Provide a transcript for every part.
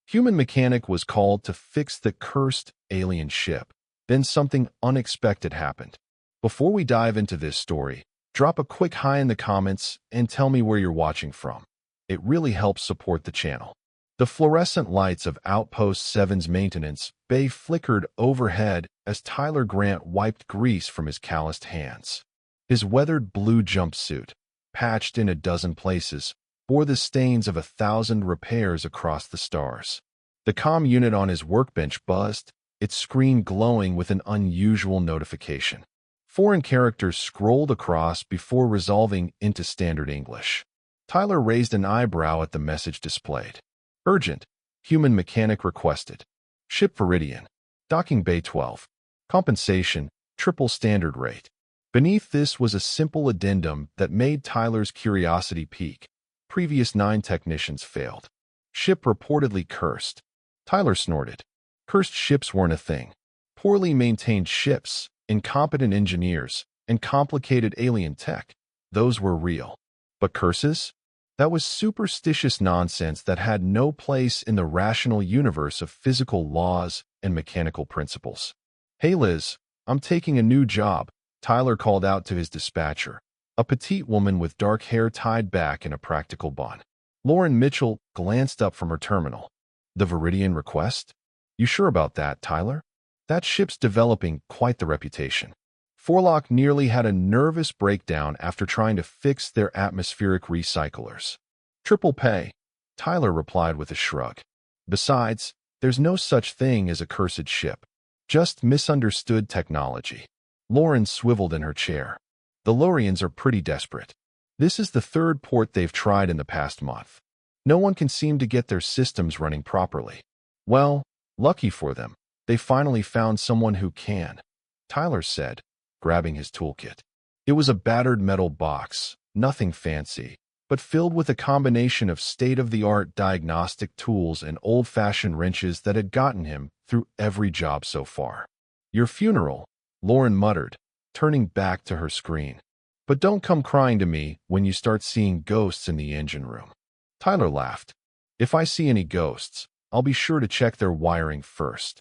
Human mechanic was called to fix the cursed alien ship. Then something unexpected happened. Before we dive into this story, drop a quick hi in the comments and tell me where you're watching from. It really helps support the channel. The fluorescent lights of Outpost 7's maintenance bay flickered overhead as Tyler Grant wiped grease from his calloused hands. His weathered blue jumpsuit, patched in a dozen places, bore the stains of 1,000 repairs across the stars. The comm unit on his workbench buzzed, its screen glowing with an unusual notification. Foreign characters scrolled across before resolving into standard English. Tyler raised an eyebrow at the message displayed. Urgent. Human mechanic requested. Ship Viridian. Docking Bay 12. Compensation, triple standard rate. Beneath this was a simple addendum that made Tyler's curiosity peak. Previous 9 technicians failed. Ship reportedly cursed. Tyler snorted. Cursed ships weren't a thing. Poorly maintained ships, incompetent engineers, and complicated alien tech. Those were real. But curses? That was superstitious nonsense that had no place in the rational universe of physical laws and mechanical principles. Hey Liz, I'm taking a new job, Tyler called out to his dispatcher, a petite woman with dark hair tied back in a practical bun. Lauren Mitchell glanced up from her terminal. The Viridian request? You sure about that, Tyler? That ship's developing quite the reputation. Forlock nearly had a nervous breakdown after trying to fix their atmospheric recyclers. Triple pay, Tyler replied with a shrug. Besides, there's no such thing as a cursed ship. Just misunderstood technology. Lauren swiveled in her chair. The Lorians are pretty desperate. This is the 3rd port they've tried in the past month. No one can seem to get their systems running properly. Well, lucky for them, they finally found someone who can, Tyler said, grabbing his toolkit. It was a battered metal box, nothing fancy, but filled with a combination of state-of-the-art diagnostic tools and old-fashioned wrenches that had gotten him through every job so far. Your funeral, Lauren muttered, turning back to her screen. But don't come crying to me when you start seeing ghosts in the engine room. Tyler laughed. If I see any ghosts, I'll be sure to check their wiring first.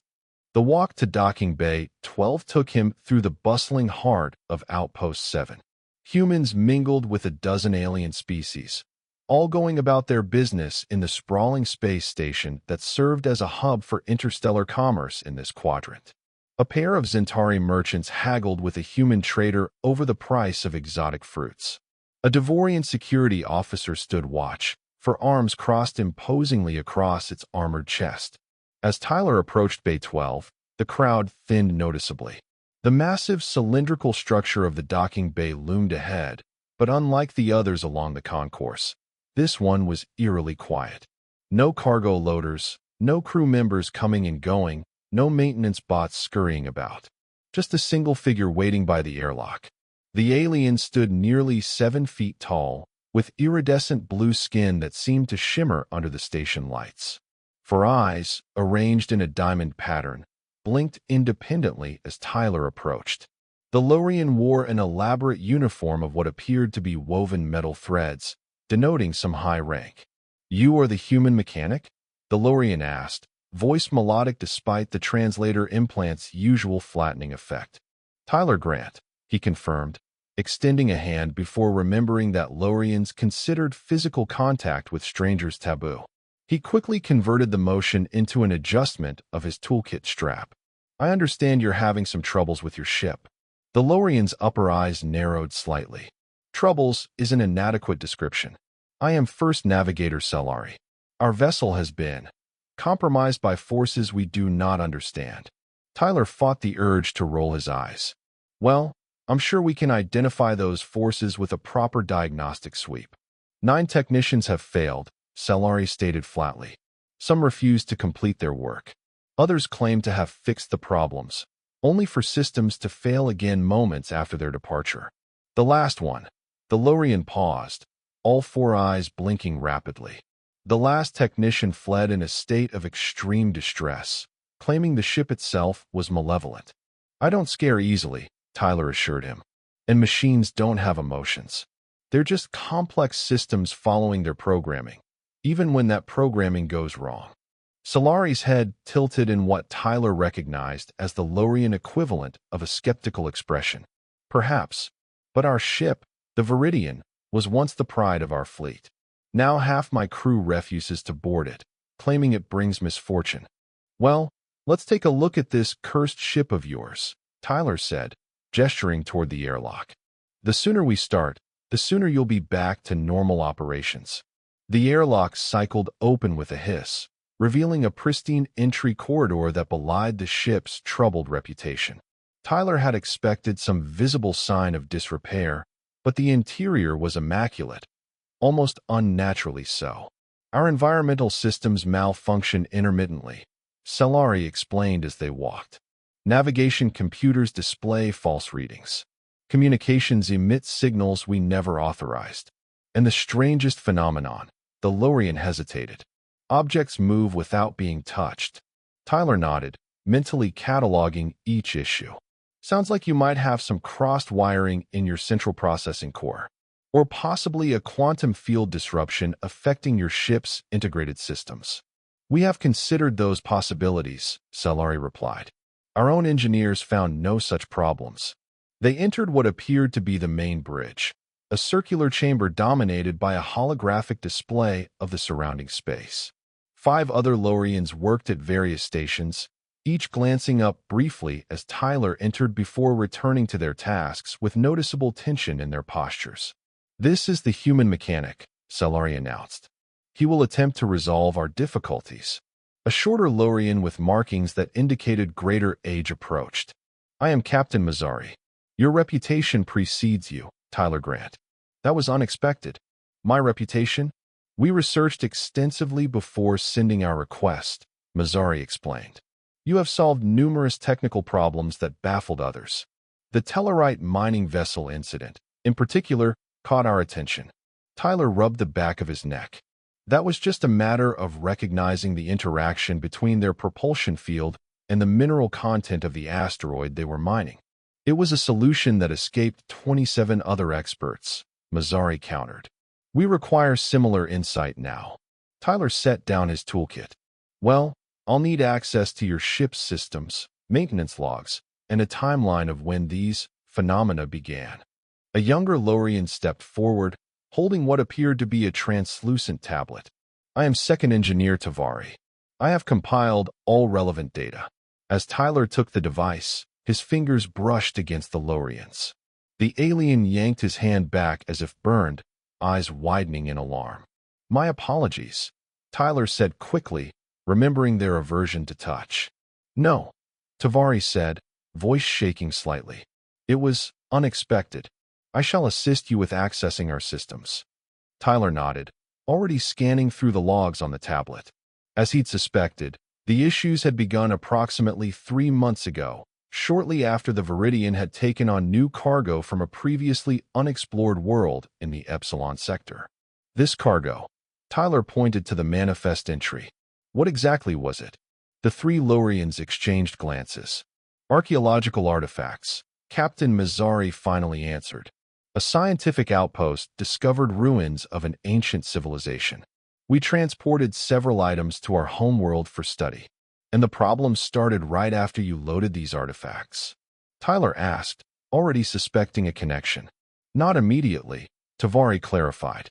The walk to Docking Bay 12 took him through the bustling heart of Outpost 7. Humans mingled with a dozen alien species, all going about their business in the sprawling space station that served as a hub for interstellar commerce in this quadrant. A pair of Zentari merchants haggled with a human trader over the price of exotic fruits. A Devorian security officer stood watch, for arms crossed imposingly across its armored chest. As Tyler approached Bay 12, the crowd thinned noticeably. The massive cylindrical structure of the docking bay loomed ahead, but unlike the others along the concourse, this one was eerily quiet. No cargo loaders, no crew members coming and going, no maintenance bots scurrying about. Just a single figure waiting by the airlock. The alien stood nearly 7 feet tall, with iridescent blue skin that seemed to shimmer under the station lights. 4 eyes, arranged in a diamond pattern, blinked independently as Tyler approached. The Lorian wore an elaborate uniform of what appeared to be woven metal threads, denoting some high rank. You are the human mechanic? The Lorian asked, voice melodic despite the translator implant's usual flattening effect. Tyler Grant, he confirmed, extending a hand before remembering that Lorians considered physical contact with strangers taboo. He quickly converted the motion into an adjustment of his toolkit strap. I understand you're having some troubles with your ship. The Lorian's upper eyes narrowed slightly. Troubles is an inadequate description. I am First Navigator Celari. Our vessel has been compromised by forces we do not understand. Tyler fought the urge to roll his eyes. Well, I'm sure we can identify those forces with a proper diagnostic sweep. 9 technicians have failed, Celari stated flatly. Some refused to complete their work. Others claim to have fixed the problems, only for systems to fail again moments after their departure. The last one. The Lorian paused, all 4 eyes blinking rapidly. The last technician fled in a state of extreme distress, claiming the ship itself was malevolent. I don't scare easily, Tyler assured him. And machines don't have emotions. They're just complex systems following their programming, even when that programming goes wrong. Solari's head tilted in what Tyler recognized as the Lorian equivalent of a skeptical expression. Perhaps, but our ship, the Viridian, was once the pride of our fleet. Now half my crew refuses to board it, claiming it brings misfortune. Well, let's take a look at this cursed ship of yours, Tyler said, gesturing toward the airlock. The sooner we start, the sooner you'll be back to normal operations. The airlock cycled open with a hiss, revealing a pristine entry corridor that belied the ship's troubled reputation. Tyler had expected some visible sign of disrepair, but the interior was immaculate, almost unnaturally so. Our environmental systems malfunction intermittently, Solari explained as they walked. Navigation computers display false readings. Communications emit signals we never authorized. And the strangest phenomenon, the Lorian hesitated. Objects move without being touched. Tyler nodded, mentally cataloging each issue. Sounds like you might have some crossed wiring in your central processing core, or possibly a quantum field disruption affecting your ship's integrated systems. We have considered those possibilities, Solari replied. Our own engineers found no such problems. They entered what appeared to be the main bridge, a circular chamber dominated by a holographic display of the surrounding space. 5 other Lorians worked at various stations, each glancing up briefly as Tyler entered before returning to their tasks with noticeable tension in their postures. This is the human mechanic, Solari announced. He will attempt to resolve our difficulties. A shorter Lorian with markings that indicated greater age approached. I am Captain Mazzari. Your reputation precedes you, Tyler Grant. That was unexpected. My reputation? We researched extensively before sending our request, Mazzari explained. You have solved numerous technical problems that baffled others. The Tellarite mining vessel incident, in particular, caught our attention. Tyler rubbed the back of his neck. That was just a matter of recognizing the interaction between their propulsion field and the mineral content of the asteroid they were mining. It was a solution that escaped 27 other experts, Mazzari countered. We require similar insight now. Tyler set down his toolkit. Well, I'll need access to your ship's systems, maintenance logs, and a timeline of when these phenomena began. A younger Lorian stepped forward, holding what appeared to be a translucent tablet. I am Second Engineer Tavari. I have compiled all relevant data. As Tyler took the device, his fingers brushed against the Lorian's. The alien yanked his hand back as if burned, eyes widening in alarm. My apologies, Tyler said quickly, remembering their aversion to touch. No, Tavari said, voice shaking slightly. It was unexpected. I shall assist you with accessing our systems. Tyler nodded, already scanning through the logs on the tablet. As he'd suspected, the issues had begun approximately 3 months ago, shortly after the Viridian had taken on new cargo from a previously unexplored world in the Epsilon sector. This cargo, Tyler pointed to the manifest entry. What exactly was it? The 3 Lorians exchanged glances. Archaeological artifacts, Captain Mazzari finally answered. A scientific outpost discovered ruins of an ancient civilization. We transported several items to our homeworld for study. And the problem started right after you loaded these artifacts? Tyler asked, already suspecting a connection. Not immediately, Tavari clarified.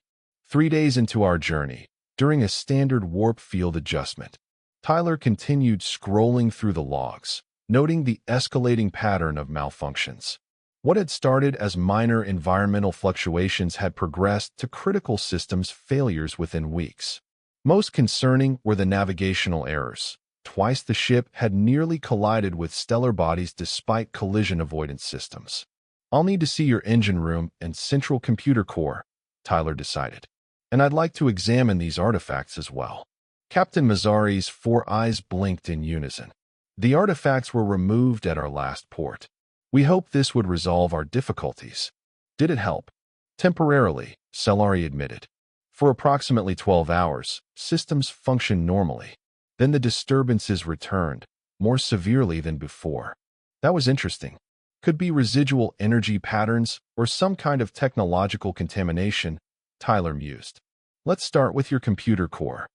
3 days into our journey, during a standard warp field adjustment. Tyler continued scrolling through the logs, noting the escalating pattern of malfunctions. What had started as minor environmental fluctuations had progressed to critical systems failures within weeks. Most concerning were the navigational errors. Twice the ship had nearly collided with stellar bodies despite collision avoidance systems. I'll need to see your engine room and central computer core, Tyler decided. And I'd like to examine these artifacts as well. Captain Mazzari's 4 eyes blinked in unison. The artifacts were removed at our last port. We hoped this would resolve our difficulties. Did it help? Temporarily, Solari admitted. For approximately 12 hours, systems functioned normally. Then the disturbances returned, more severely than before. That was interesting. Could be residual energy patterns or some kind of technological contamination, Tyler mused. Let's start with your computer core.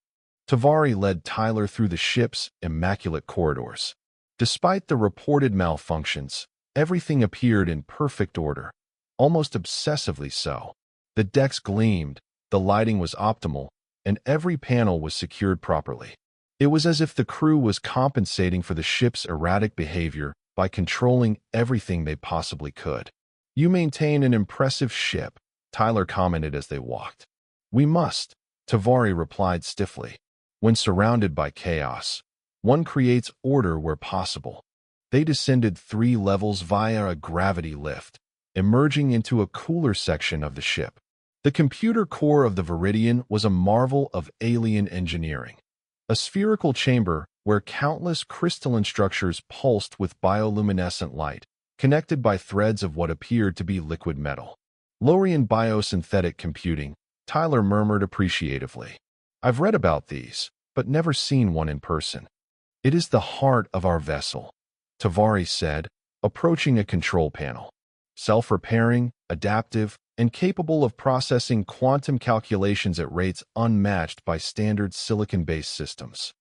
Tavari led Tyler through the ship's immaculate corridors. Despite the reported malfunctions, everything appeared in perfect order, almost obsessively so. The decks gleamed, the lighting was optimal, and every panel was secured properly. It was as if the crew was compensating for the ship's erratic behavior by controlling everything they possibly could. "You maintain an impressive ship," Tyler commented as they walked. "We must," Tavari replied stiffly. "When surrounded by chaos, one creates order where possible." They descended 3 levels via a gravity lift, emerging into a cooler section of the ship. The computer core of the Viridian was a marvel of alien engineering. A spherical chamber where countless crystalline structures pulsed with bioluminescent light, connected by threads of what appeared to be liquid metal. "Lorian biosynthetic computing," Tyler murmured appreciatively. "I've read about these, but never seen one in person." "It is the heart of our vessel," Tavari said, approaching a control panel. "Self-repairing, adaptive, and capable of processing quantum calculations at rates unmatched by standard silicon-based systems."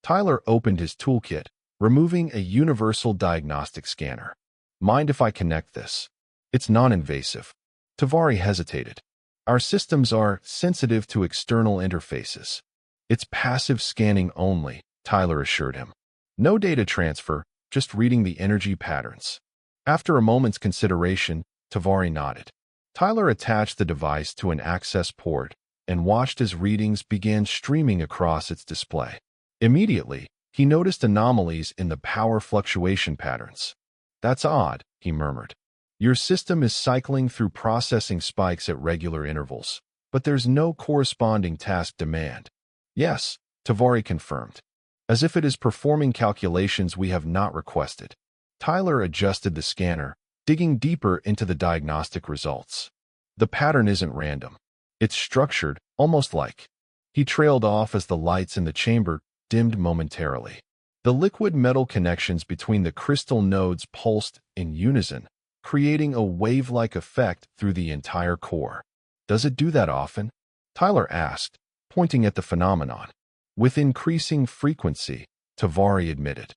Tyler opened his toolkit, removing a universal diagnostic scanner. "Mind if I connect this? It's non-invasive." Tavari hesitated. "Our systems are sensitive to external interfaces." "It's passive scanning only," Tyler assured him. "No data transfer, just reading the energy patterns." After a moment's consideration, Tavari nodded. Tyler attached the device to an access port and watched as readings began streaming across its display. Immediately, he noticed anomalies in the power fluctuation patterns. "That's odd," he murmured. "Your system is cycling through processing spikes at regular intervals, but there's no corresponding task demand." "Yes," Tavari confirmed. "As if it is performing calculations we have not requested." Tyler adjusted the scanner, digging deeper into the diagnostic results. "The pattern isn't random. It's structured, almost like." He trailed off as the lights in the chamber dimmed momentarily. The liquid metal connections between the crystal nodes pulsed in unison, creating a wave-like effect through the entire core. "Does it do that often?" Tyler asked, pointing at the phenomenon. "With increasing frequency," Tavari admitted.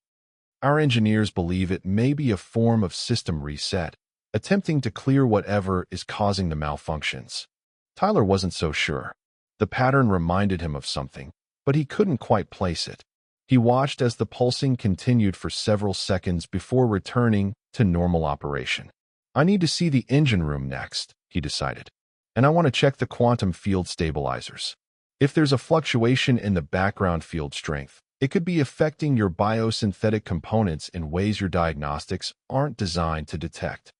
"Our engineers believe it may be a form of system reset, attempting to clear whatever is causing the malfunctions." Tyler wasn't so sure. The pattern reminded him of something, but he couldn't quite place it. He watched as the pulsing continued for several seconds before returning to normal operation. "I need to see the engine room next," he decided. "And I want to check the quantum field stabilizers. If there's a fluctuation in the background field strength, it could be affecting your biosynthetic components in ways your diagnostics aren't designed to detect."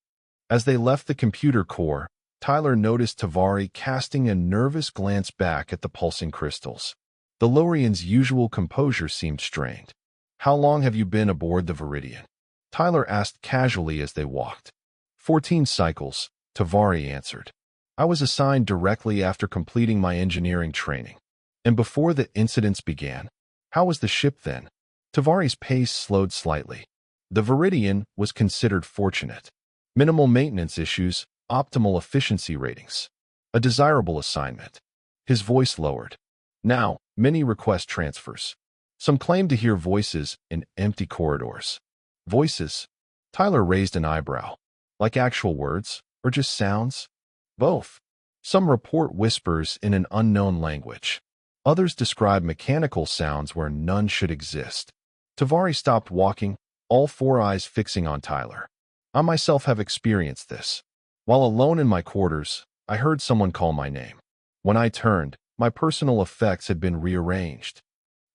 As they left the computer core, Tyler noticed Tavari casting a nervous glance back at the pulsing crystals. The Lorian's usual composure seemed strained. "How long have you been aboard the Viridian?" Tyler asked casually as they walked. 14 cycles, Tavari answered. "I was assigned directly after completing my engineering training. And before the incidents began." "How was the ship then?" Tavari's pace slowed slightly. The Viridian was considered fortunate. Minimal maintenance issues, optimal efficiency ratings. A desirable assignment. His voice lowered. "Now, many request transfers. Some claim to hear voices in empty corridors." "Voices?" Tyler raised an eyebrow. "Like actual words, or just sounds?" "Both. Some report whispers in an unknown language. Others describe mechanical sounds where none should exist." Tavari stopped walking, all 4 eyes fixing on Tyler. "I myself have experienced this. While alone in my quarters, I heard someone call my name. When I turned, my personal effects had been rearranged."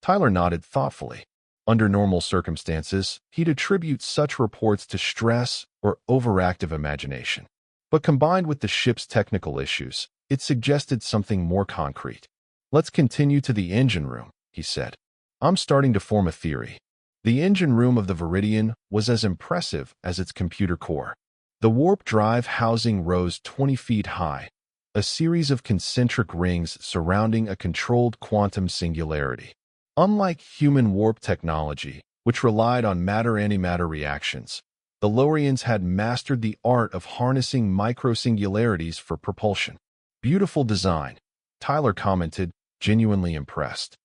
Tyler nodded thoughtfully. Under normal circumstances, he'd attribute such reports to stress or overactive imagination. But combined with the ship's technical issues, it suggested something more concrete. "Let's continue to the engine room," he said. "I'm starting to form a theory." The engine room of the Viridian was as impressive as its computer core. The warp drive housing rose 20 feet high, a series of concentric rings surrounding a controlled quantum singularity. Unlike human warp technology, which relied on matter-antimatter reactions, the Lorians had mastered the art of harnessing microsingularities for propulsion. "Beautiful design," Tyler commented, genuinely impressed.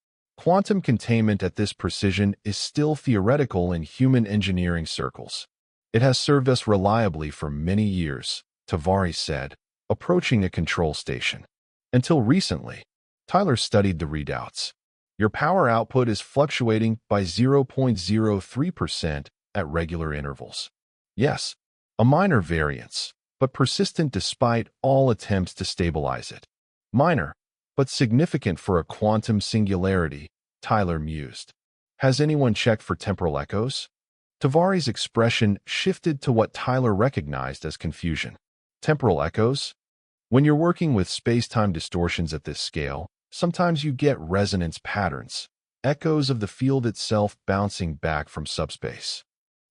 Quantum containment at this precision is still theoretical in human engineering circles. It has served us reliably for many years, Tavares said, approaching a control station. Until recently, Tyler studied the readouts. Your power output is fluctuating by 0.03% at regular intervals. Yes, a minor variance, but persistent despite all attempts to stabilize it. Minor, but significant for a quantum singularity, Tyler mused. Has anyone checked for temporal echoes? Tavares' expression shifted to what Tyler recognized as confusion. Temporal echoes? When you're working with space-time distortions at this scale, sometimes you get resonance patterns, echoes of the field itself bouncing back from subspace.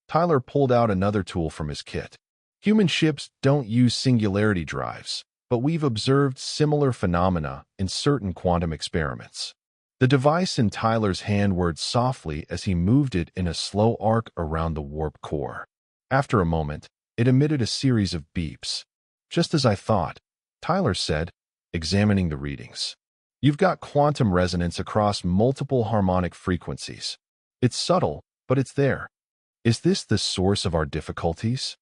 Tyler pulled out another tool from his kit. Human ships don't use singularity drives, but we've observed similar phenomena in certain quantum experiments. The device in Tyler's hand whirred softly as he moved it in a slow arc around the warp core. After a moment, it emitted a series of beeps. Just as I thought, Tyler said, examining the readings. You've got quantum resonance across multiple harmonic frequencies. It's subtle, but it's there. Is this the source of our difficulties?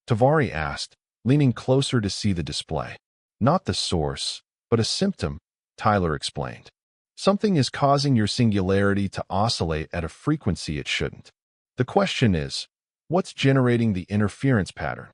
Tavares asked, leaning closer to see the display. Not the source, but a symptom, Tyler explained. Something is causing your singularity to oscillate at a frequency it shouldn't. The question is, what's generating the interference pattern?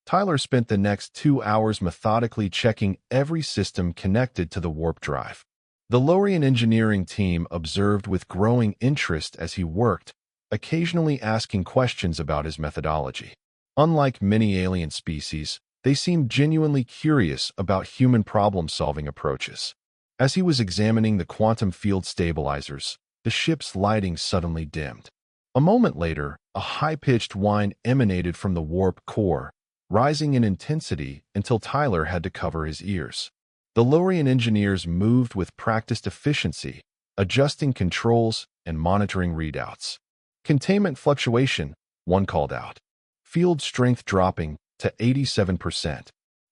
Tyler spent the next 2 hours methodically checking every system connected to the warp drive. The Lorien engineering team observed with growing interest as he worked, occasionally asking questions about his methodology. Unlike many alien species, they seemed genuinely curious about human problem-solving approaches. As he was examining the quantum field stabilizers, the ship's lighting suddenly dimmed. A moment later, a high-pitched whine emanated from the warp core, rising in intensity until Tyler had to cover his ears. The Lorien engineers moved with practiced efficiency, adjusting controls and monitoring readouts. Containment fluctuation, one called out. Field strength dropping to 87%.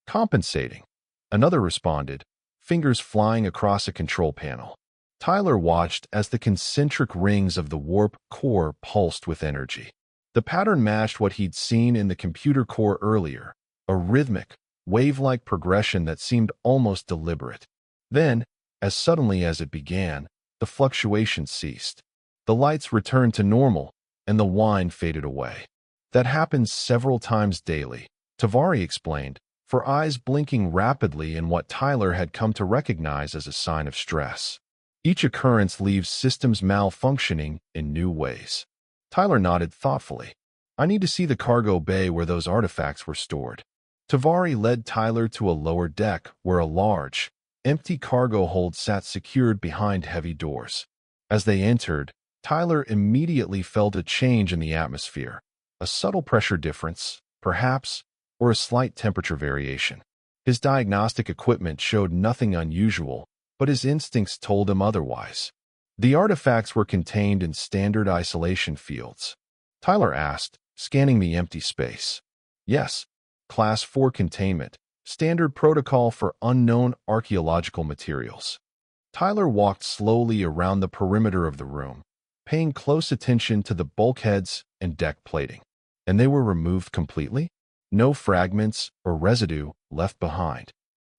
Compensating. Another responded, fingers flying across a control panel. Tyler watched as the concentric rings of the warp core pulsed with energy. The pattern matched what he'd seen in the computer core earlier, a rhythmic, wave-like progression that seemed almost deliberate. Then, as suddenly as it began, the fluctuation ceased. The lights returned to normal, and the whine faded away. That happens several times daily, Tavares explained, for eyes blinking rapidly in what Tyler had come to recognize as a sign of stress. Each occurrence leaves systems malfunctioning in new ways. Tyler nodded thoughtfully. I need to see the cargo bay where those artifacts were stored. Tavares led Tyler to a lower deck where a large, empty cargo hold sat secured behind heavy doors. As they entered, Tyler immediately felt a change in the atmosphere, a subtle pressure difference, perhaps, or a slight temperature variation. His diagnostic equipment showed nothing unusual, but his instincts told him otherwise. The artifacts were contained in standard isolation fields. Tyler asked, scanning the empty space. Yes, Class 4 containment, standard protocol for unknown archaeological materials. Tyler walked slowly around the perimeter of the room, paying close attention to the bulkheads and deck plating. And they were removed completely? No fragments or residue left behind.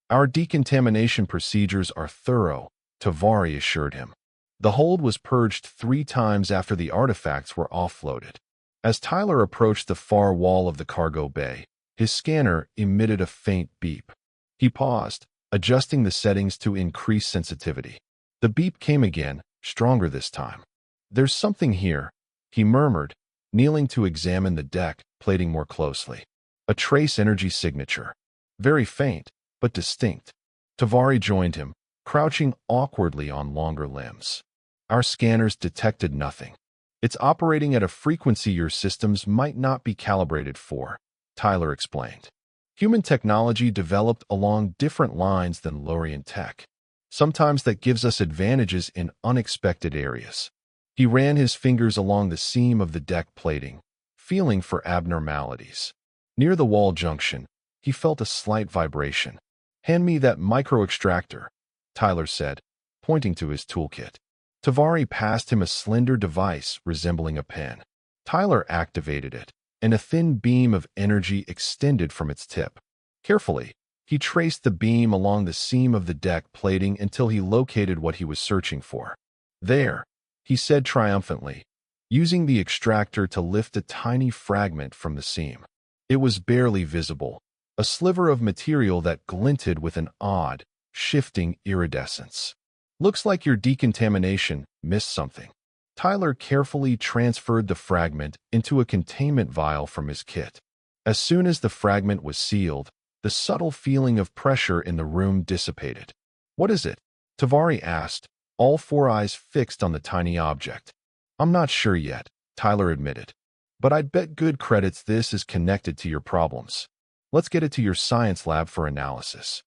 Our decontamination procedures are thorough, Tavares assured him. The hold was purged 3 times after the artifacts were offloaded. As Tyler approached the far wall of the cargo bay, his scanner emitted a faint beep. He paused, adjusting the settings to increase sensitivity. The beep came again, stronger this time. There's something here, he murmured, kneeling to examine the deck plating more closely. A trace energy signature. Very faint, but distinct. Tavares joined him, crouching awkwardly on longer limbs. Our scanners detected nothing. It's operating at a frequency your systems might not be calibrated for, Tyler explained. Human technology developed along different lines than Lorien tech. Sometimes that gives us advantages in unexpected areas. He ran his fingers along the seam of the deck plating, feeling for abnormalities. Near the wall junction, he felt a slight vibration. Hand me that micro-extractor, Tyler said, pointing to his toolkit. Tavari passed him a slender device resembling a pen. Tyler activated it, and a thin beam of energy extended from its tip. Carefully, he traced the beam along the seam of the deck plating until he located what he was searching for. There, he said triumphantly, using the extractor to lift a tiny fragment from the seam. It was barely visible, a sliver of material that glinted with an odd, shifting iridescence. Looks like your decontamination missed something. Tyler carefully transferred the fragment into a containment vial from his kit. As soon as the fragment was sealed, the subtle feeling of pressure in the room dissipated. "What is it?" Tavari asked, all four eyes fixed on the tiny object. "I'm not sure yet," Tyler admitted. "But I'd bet good credits this is connected to your problems. Let's get it to your science lab for analysis."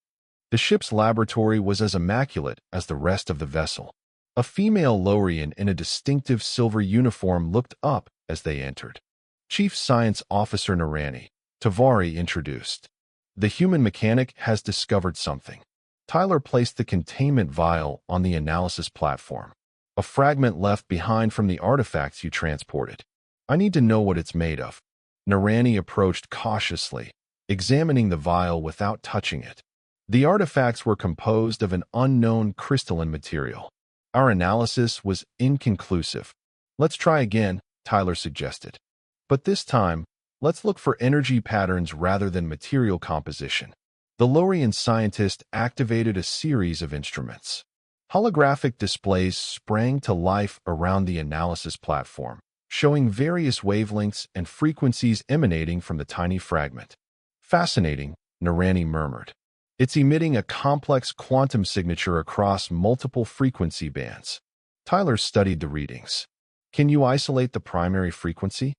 The ship's laboratory was as immaculate as the rest of the vessel. A female Lorian in a distinctive silver uniform looked up as they entered. "Chief Science Officer Narani," Tavari introduced. "The human mechanic has discovered something." Tyler placed the containment vial on the analysis platform. "A fragment left behind from the artifacts you transported. I need to know what it's made of." Narani approached cautiously, examining the vial without touching it. The artifacts were composed of an unknown crystalline material. "Our analysis was inconclusive. Let's try again," Tyler suggested. "But this time, let's look for energy patterns rather than material composition." The Lorian scientist activated a series of instruments. Holographic displays sprang to life around the analysis platform, showing various wavelengths and frequencies emanating from the tiny fragment. "Fascinating," Narani murmured. "It's emitting a complex quantum signature across multiple frequency bands." Tyler studied the readings. "Can you isolate the primary frequency?"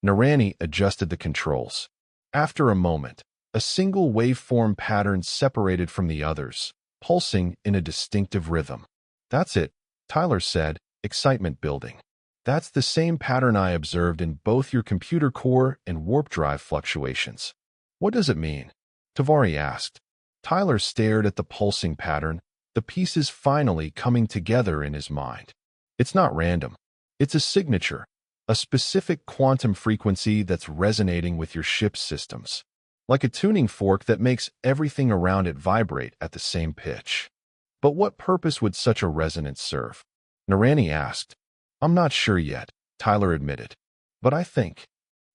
Narani adjusted the controls. After a moment, a single waveform pattern separated from the others, pulsing in a distinctive rhythm. "That's it," Tyler said, excitement building. "That's the same pattern I observed in both your computer core and warp drive fluctuations." "What does it mean?" Tavari asked. Tyler stared at the pulsing pattern, the pieces finally coming together in his mind. "It's not random. It's a signature, a specific quantum frequency that's resonating with your ship's systems, like a tuning fork that makes everything around it vibrate at the same pitch." "But what purpose would such a resonance serve?" Narani asked. "I'm not sure yet," Tyler admitted. "But I think."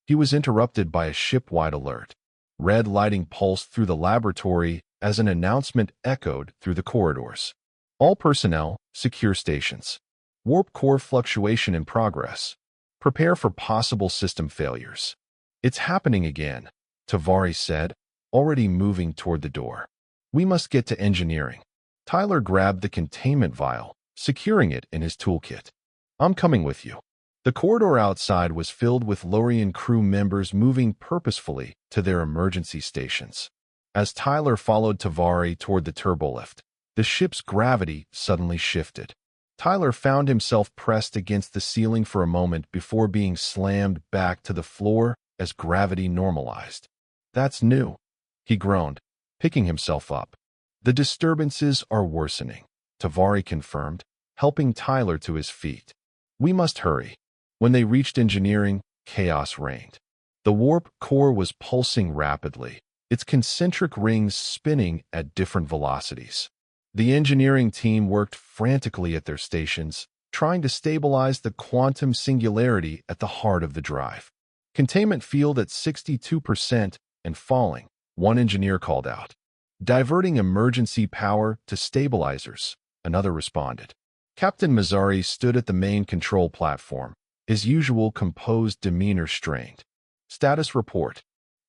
He was interrupted by a ship-wide alert. Red lighting pulsed through the laboratory as an announcement echoed through the corridors. "All personnel, secure stations. Warp core fluctuation in progress. Prepare for possible system failures." "It's happening again," Tavari said, already moving toward the door. "We must get to engineering." Tyler grabbed the containment vial, securing it in his toolkit. "I'm coming with you." The corridor outside was filled with Lorian crew members moving purposefully to their emergency stations. As Tyler followed Tavari toward the turbolift, the ship's gravity suddenly shifted. Tyler found himself pressed against the ceiling for a moment before being slammed back to the floor as gravity normalized. "That's new," he groaned, picking himself up. "The disturbances are worsening," Tavari confirmed, helping Tyler to his feet. "We must hurry." When they reached engineering, chaos reigned. The warp core was pulsing rapidly, its concentric rings spinning at different velocities. The engineering team worked frantically at their stations, trying to stabilize the quantum singularity at the heart of the drive. "Containment field at 62% and falling," one engineer called out. "Diverting emergency power to stabilizers," another responded. Captain Mazzari stood at the main control platform, his usual composed demeanor strained. "Status report.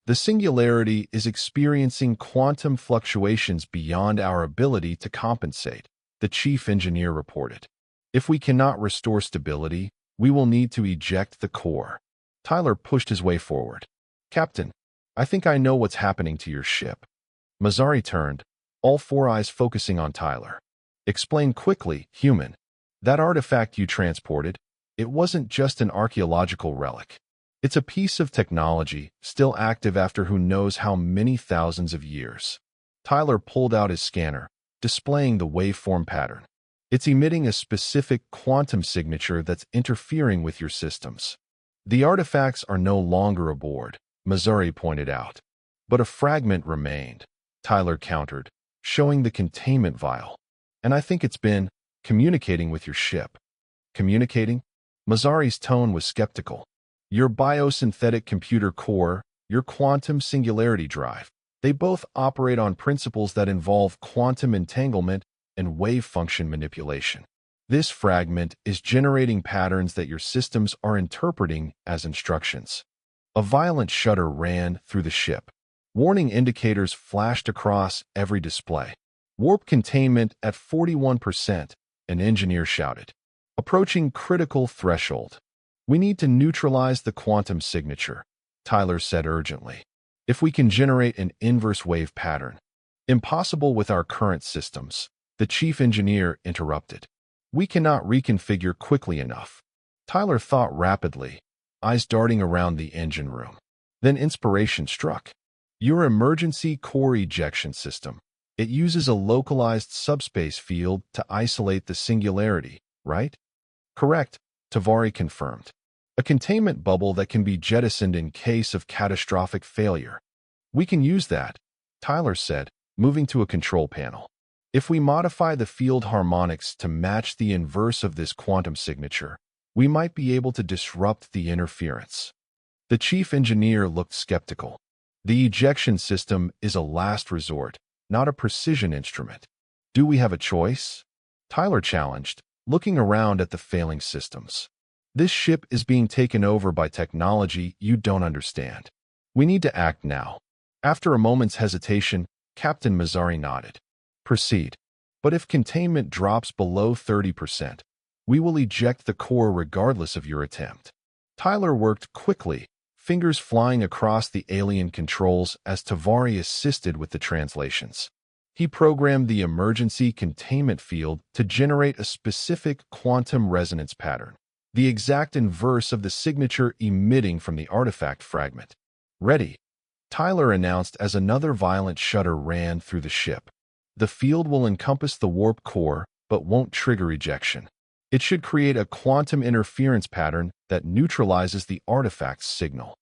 The singularity is experiencing quantum fluctuations beyond our ability to compensate," the chief engineer reported. "If we cannot restore stability, we will need to eject the core." Tyler pushed his way forward. "Captain, I think I know what's happening to your ship." Mazzari turned, all four eyes focusing on Tyler. "Explain quickly, human. That artifact you transported, it wasn't just an archaeological relic. It's a piece of technology, still active after who knows how many thousands of years." Tyler pulled out his scanner, displaying the waveform pattern. It's emitting a specific quantum signature that's interfering with your systems. The artifacts are no longer aboard, Mazzari pointed out. But a fragment remained, Tyler countered, showing the containment vial. And I think it's been communicating with your ship. Communicating? Mazzari's tone was skeptical. Your biosynthetic computer core, your quantum singularity drive, they both operate on principles that involve quantum entanglement and wave function manipulation. This fragment is generating patterns that your systems are interpreting as instructions. A violent shudder ran through the ship. Warning indicators flashed across every display. Warp containment at 41%, an engineer shouted. Approaching critical threshold. We need to neutralize the quantum signature, Tyler said urgently. If we can generate an inverse wave pattern. Impossible with our current systems, the chief engineer interrupted. We cannot reconfigure quickly enough. Tyler thought rapidly, eyes darting around the engine room. Then inspiration struck. Your emergency core ejection system. It uses a localized subspace field to isolate the singularity, right? Correct, Tavari confirmed. A containment bubble that can be jettisoned in case of catastrophic failure. We can use that, Tyler said, moving to a control panel. If we modify the field harmonics to match the inverse of this quantum signature, we might be able to disrupt the interference. The chief engineer looked skeptical. The ejection system is a last resort, not a precision instrument. Do we have a choice? Tyler challenged, looking around at the failing systems. This ship is being taken over by technology you don't understand. We need to act now. After a moment's hesitation, Captain Mazzari nodded. Proceed. But if containment drops below 30%, we will eject the core regardless of your attempt. Tyler worked quickly, fingers flying across the alien controls as Tavari assisted with the translations. He programmed the emergency containment field to generate a specific quantum resonance pattern, the exact inverse of the signature emitting from the artifact fragment. Ready, Tyler announced as another violent shudder ran through the ship. The field will encompass the warp core, but won't trigger ejection. It should create a quantum interference pattern that neutralizes the artifact's signal.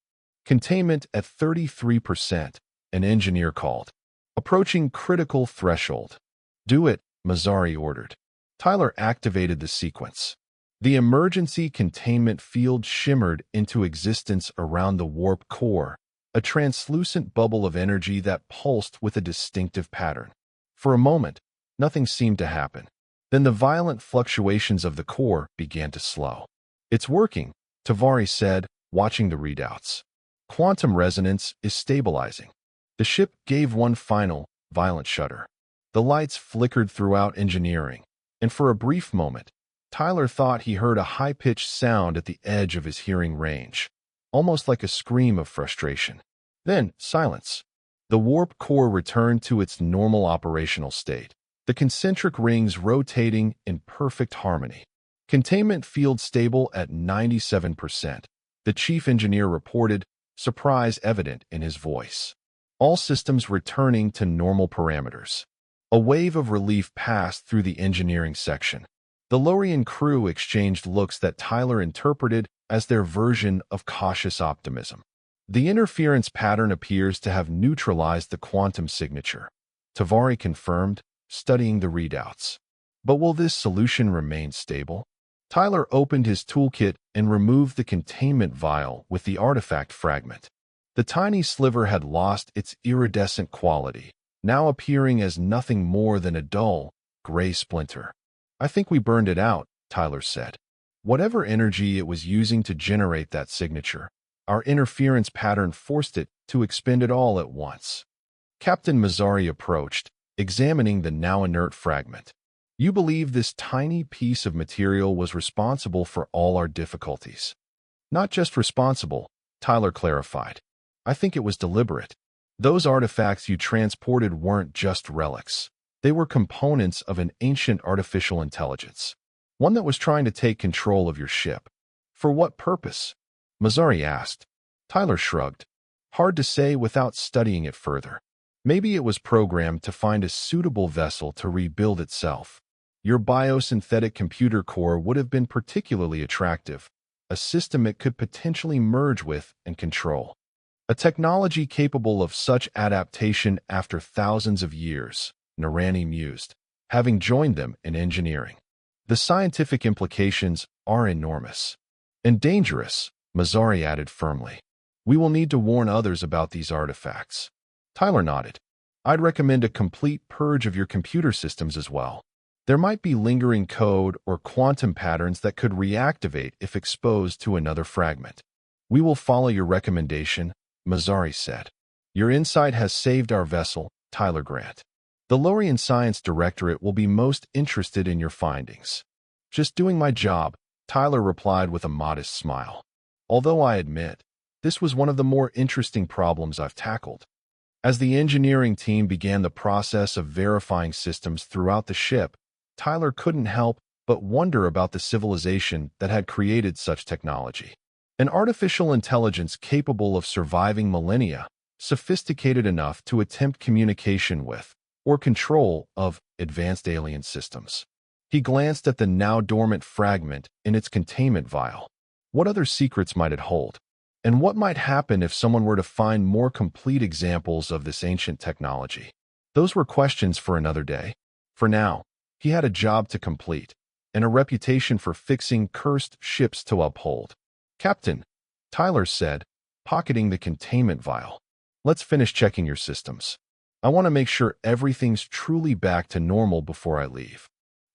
Containment at 33%, an engineer called. Approaching critical threshold. Do it, Mazzari ordered. Tyler activated the sequence. The emergency containment field shimmered into existence around the warp core, a translucent bubble of energy that pulsed with a distinctive pattern. For a moment, nothing seemed to happen. Then the violent fluctuations of the core began to slow. It's working, Tavari said, watching the readouts. Quantum resonance is stabilizing. The ship gave one final, violent shudder. The lights flickered throughout engineering, and for a brief moment, Tyler thought he heard a high-pitched sound at the edge of his hearing range, almost like a scream of frustration. Then, silence. The warp core returned to its normal operational state, the concentric rings rotating in perfect harmony. Containment field stable at 97%, the chief engineer reported, surprise evident in his voice. All systems returning to normal parameters. A wave of relief passed through the engineering section. The Lorian crew exchanged looks that Tyler interpreted as their version of cautious optimism. The interference pattern appears to have neutralized the quantum signature, Tavari confirmed, studying the readouts. But will this solution remain stable? Tyler opened his toolkit and removed the containment vial with the artifact fragment. The tiny sliver had lost its iridescent quality, now appearing as nothing more than a dull, gray splinter. I think we burned it out, Tyler said. Whatever energy it was using to generate that signature, our interference pattern forced it to expend it all at once. Captain Mazzari approached, examining the now inert fragment. You believe this tiny piece of material was responsible for all our difficulties? Not just responsible, Tyler clarified. I think it was deliberate. Those artifacts you transported weren't just relics. They were components of an ancient artificial intelligence, one that was trying to take control of your ship. For what purpose? Mazzari asked. Tyler shrugged. Hard to say without studying it further. Maybe it was programmed to find a suitable vessel to rebuild itself. Your biosynthetic computer core would have been particularly attractive, a system it could potentially merge with and control. A technology capable of such adaptation after thousands of years, Narani mused, having joined them in engineering. The scientific implications are enormous. And dangerous, Mazzari added firmly. We will need to warn others about these artifacts. Tyler nodded. I'd recommend a complete purge of your computer systems as well. There might be lingering code or quantum patterns that could reactivate if exposed to another fragment. We will follow your recommendation, Mazzari said. Your insight has saved our vessel, Tyler Grant. The Lorien Science Directorate will be most interested in your findings. Just doing my job, Tyler replied with a modest smile. Although I admit, this was one of the more interesting problems I've tackled. As the engineering team began the process of verifying systems throughout the ship, Tyler couldn't help but wonder about the civilization that had created such technology. An artificial intelligence capable of surviving millennia, sophisticated enough to attempt communication with, or control of, advanced alien systems. He glanced at the now dormant fragment in its containment vial. What other secrets might it hold? And what might happen if someone were to find more complete examples of this ancient technology? Those were questions for another day. For now, he had a job to complete, and a reputation for fixing cursed ships to uphold. Captain, Tyler said, pocketing the containment vial. Let's finish checking your systems. I want to make sure everything's truly back to normal before I leave.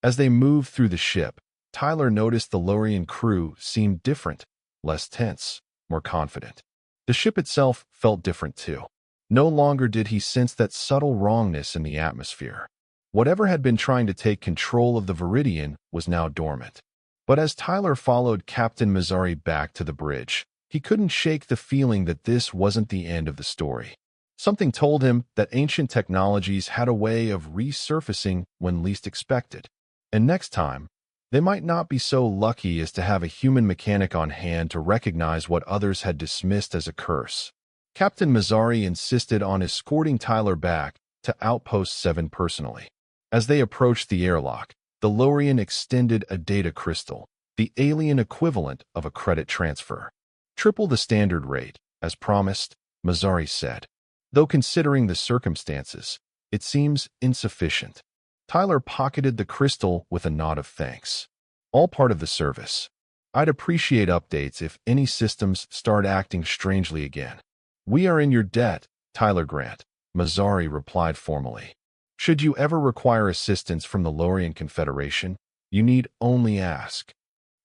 As they moved through the ship, Tyler noticed the Lorien crew seemed different, less tense, more confident. The ship itself felt different too. No longer did he sense that subtle wrongness in the atmosphere. Whatever had been trying to take control of the Viridian was now dormant. But as Tyler followed Captain Mazzari back to the bridge, he couldn't shake the feeling that this wasn't the end of the story. Something told him that ancient technologies had a way of resurfacing when least expected. And next time, they might not be so lucky as to have a human mechanic on hand to recognize what others had dismissed as a curse. Captain Mazzari insisted on escorting Tyler back to Outpost 7 personally. As they approached the airlock, the Lorien extended a data crystal, the alien equivalent of a credit transfer. Triple the standard rate, as promised, Mazzari said. Though considering the circumstances, it seems insufficient. Tyler pocketed the crystal with a nod of thanks. All part of the service. I'd appreciate updates if any systems start acting strangely again. We are in your debt, Tyler Grant, Mazzari replied formally. Should you ever require assistance from the Lorien Confederation, you need only ask.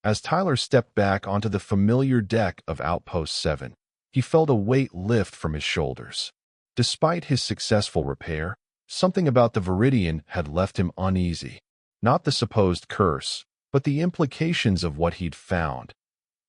As Tyler stepped back onto the familiar deck of Outpost 7, he felt a weight lift from his shoulders. Despite his successful repair, something about the Viridian had left him uneasy. Not the supposed curse, but the implications of what he'd found.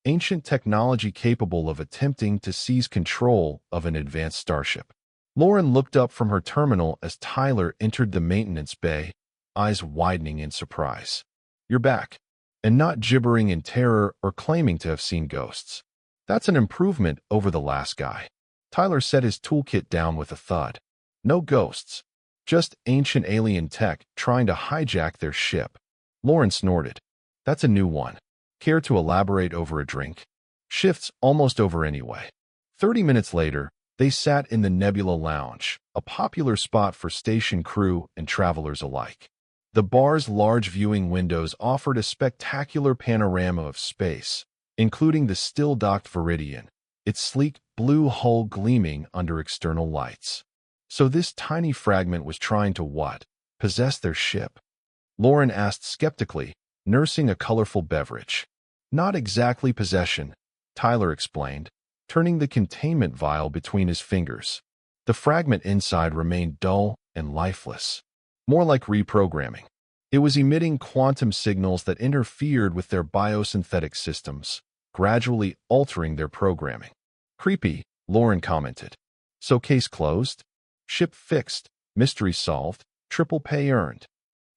Ancient technology capable of attempting to seize control of an advanced starship. Lauren looked up from her terminal as Tyler entered the maintenance bay, eyes widening in surprise. You're back, and not gibbering in terror or claiming to have seen ghosts. That's an improvement over the last guy. Tyler set his toolkit down with a thud. No ghosts, just ancient alien tech trying to hijack their ship. Lauren snorted. That's a new one. Care to elaborate over a drink? Shift's almost over anyway. 30 minutes later, they sat in the Nebula Lounge, a popular spot for station crew and travelers alike. The bar's large viewing windows offered a spectacular panorama of space, including the still-docked Viridian, its sleek blue hull gleaming under external lights. So this tiny fragment was trying to what? Possess their ship? Lauren asked skeptically, nursing a colorful beverage. Not exactly possession, Tyler explained, turning the containment vial between his fingers. The fragment inside remained dull and lifeless, more like reprogramming. It was emitting quantum signals that interfered with their biosynthetic systems, gradually altering their programming. Creepy, Lauren commented. So case closed? Ship fixed, mystery solved, triple pay earned.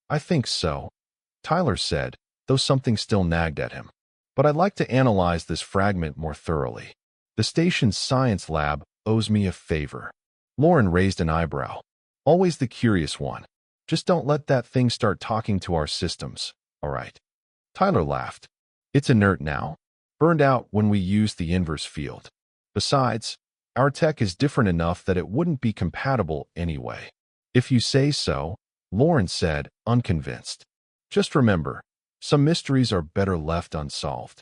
I think so, Tyler said, though something still nagged at him. But I'd like to analyze this fragment more thoroughly. The station's science lab owes me a favor. Lauren raised an eyebrow. Always the curious one. Just don't let that thing start talking to our systems, all right? Tyler laughed. It's inert now, burned out when we used the inverse field. Besides, our tech is different enough that it wouldn't be compatible anyway. If you say so, Lauren said, unconvinced. Just remember, some mysteries are better left unsolved.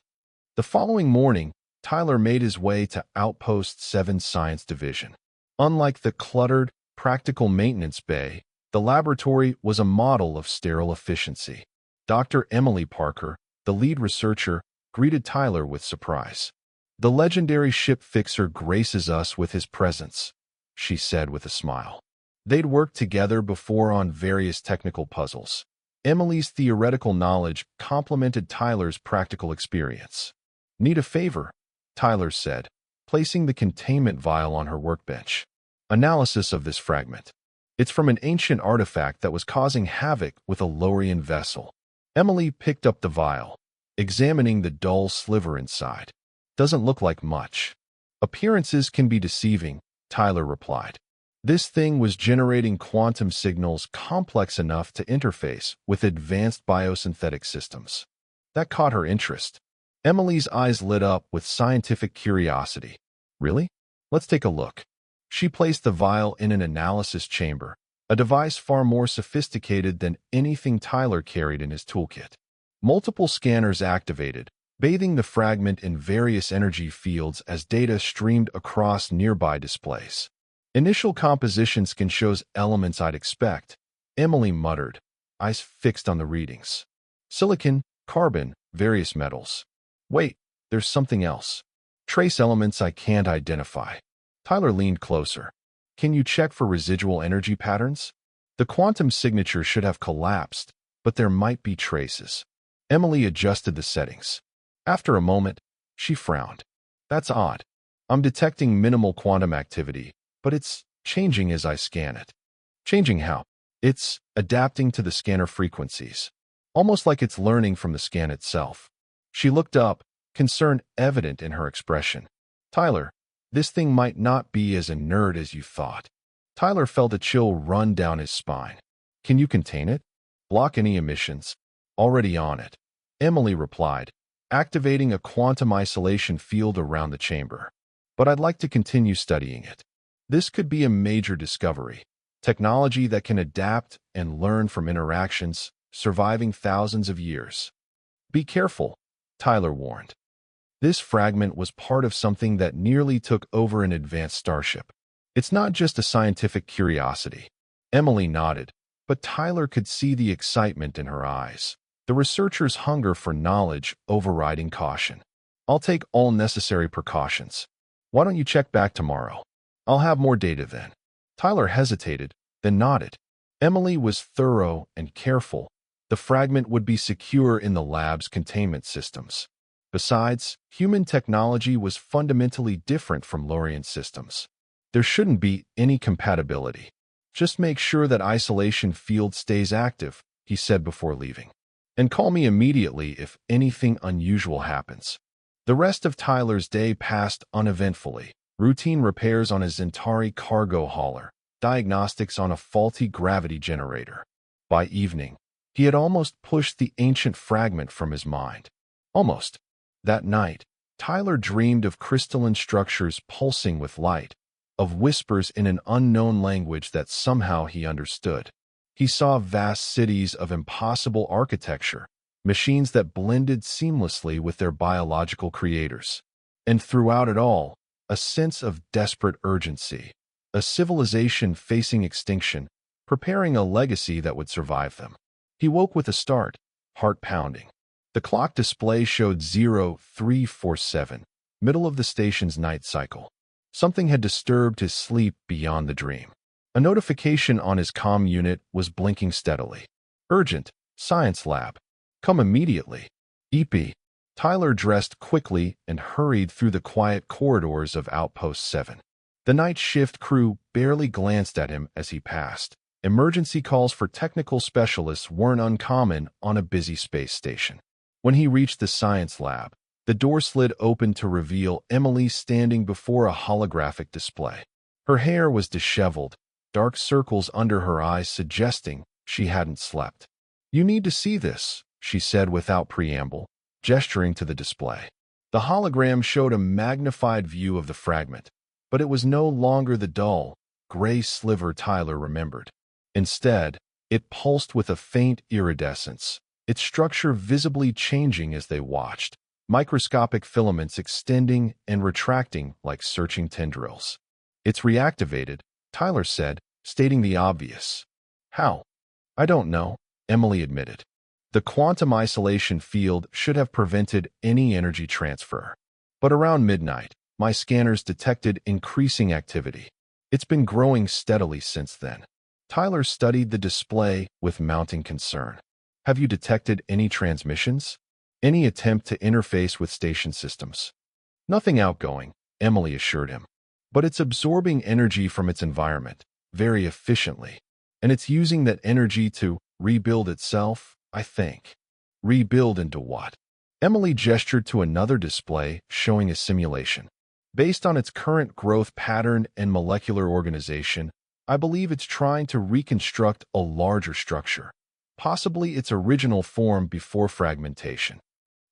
The following morning, Tyler made his way to Outpost 7's Science Division. Unlike the cluttered, practical maintenance bay, the laboratory was a model of sterile efficiency. Dr. Emily Parker, the lead researcher, greeted Tyler with surprise. "The legendary ship fixer graces us with his presence," she said with a smile. They'd worked together before on various technical puzzles. Emily's theoretical knowledge complemented Tyler's practical experience. "Need a favor," Tyler said, placing the containment vial on her workbench. "Analysis of this fragment. It's from an ancient artifact that was causing havoc with a Lorian vessel." Emily picked up the vial, examining the dull sliver inside. "Doesn't look like much." "Appearances can be deceiving," Tyler replied. This thing was generating quantum signals complex enough to interface with advanced biosynthetic systems. That caught her interest. Emily's eyes lit up with scientific curiosity. "Really? Let's take a look." She placed the vial in an analysis chamber, a device far more sophisticated than anything Tyler carried in his toolkit. Multiple scanners activated, bathing the fragment in various energy fields as data streamed across nearby displays. "Initial compositions can show elements I'd expect," Emily muttered, eyes fixed on the readings. "Silicon, carbon, various metals. Wait, there's something else. Trace elements I can't identify." Tyler leaned closer. "Can you check for residual energy patterns? The quantum signature should have collapsed, but there might be traces." Emily adjusted the settings. After a moment, she frowned. "That's odd. I'm detecting minimal quantum activity, but it's changing as I scan it." "Changing how?" "It's adapting to the scanner frequencies, almost like it's learning from the scan itself." She looked up, concern evident in her expression. "Tyler, this thing might not be as inert as you thought." Tyler felt a chill run down his spine. "Can you contain it? Block any emissions?" "Already on it," Emily replied, activating a quantum isolation field around the chamber. "But I'd like to continue studying it. This could be a major discovery, technology that can adapt and learn from interactions, surviving thousands of years." "Be careful," Tyler warned. This fragment was part of something that nearly took over an advanced starship. "It's not just a scientific curiosity." Emily nodded, but Tyler could see the excitement in her eyes, the researcher's hunger for knowledge overriding caution. "I'll take all necessary precautions. Why don't you check back tomorrow? I'll have more data then." Tyler hesitated, then nodded. Emily was thorough and careful. The fragment would be secure in the lab's containment systems. Besides, human technology was fundamentally different from Lorian systems. There shouldn't be any compatibility. "Just make sure that isolation field stays active," he said before leaving. "And call me immediately if anything unusual happens." The rest of Tyler's day passed uneventfully. Routine repairs on his Zentari cargo hauler, diagnostics on a faulty gravity generator. By evening, he had almost pushed the ancient fragment from his mind. Almost. That night, Tyler dreamed of crystalline structures pulsing with light, of whispers in an unknown language that somehow he understood. He saw vast cities of impossible architecture, machines that blended seamlessly with their biological creators. And throughout it all, a sense of desperate urgency, a civilization facing extinction, preparing a legacy that would survive them. He woke with a start, heart pounding. The clock display showed 0347, middle of the station's night cycle. Something had disturbed his sleep beyond the dream. A notification on his comm unit was blinking steadily. "Urgent, science lab. Come immediately. EP." Tyler dressed quickly and hurried through the quiet corridors of Outpost 7. The night shift crew barely glanced at him as he passed. Emergency calls for technical specialists weren't uncommon on a busy space station. When he reached the science lab, the door slid open to reveal Emily standing before a holographic display. Her hair was disheveled, dark circles under her eyes suggesting she hadn't slept. "You need to see this," she said without preamble, gesturing to the display. The hologram showed a magnified view of the fragment, but it was no longer the dull, gray sliver Tyler remembered. Instead, it pulsed with a faint iridescence, its structure visibly changing as they watched, microscopic filaments extending and retracting like searching tendrils. "It's reactivated," Tyler said, stating the obvious. "How?" "I don't know," Emily admitted. "The quantum isolation field should have prevented any energy transfer. But around midnight, my scanners detected increasing activity. It's been growing steadily since then." Tyler studied the display with mounting concern. "Have you detected any transmissions? Any attempt to interface with station systems?" "Nothing outgoing," Emily assured him. "But it's absorbing energy from its environment, very efficiently. And it's using that energy to rebuild itself, I think." "Rebuild into what?" Emily gestured to another display showing a simulation. "Based on its current growth pattern and molecular organization, I believe it's trying to reconstruct a larger structure, possibly its original form before fragmentation."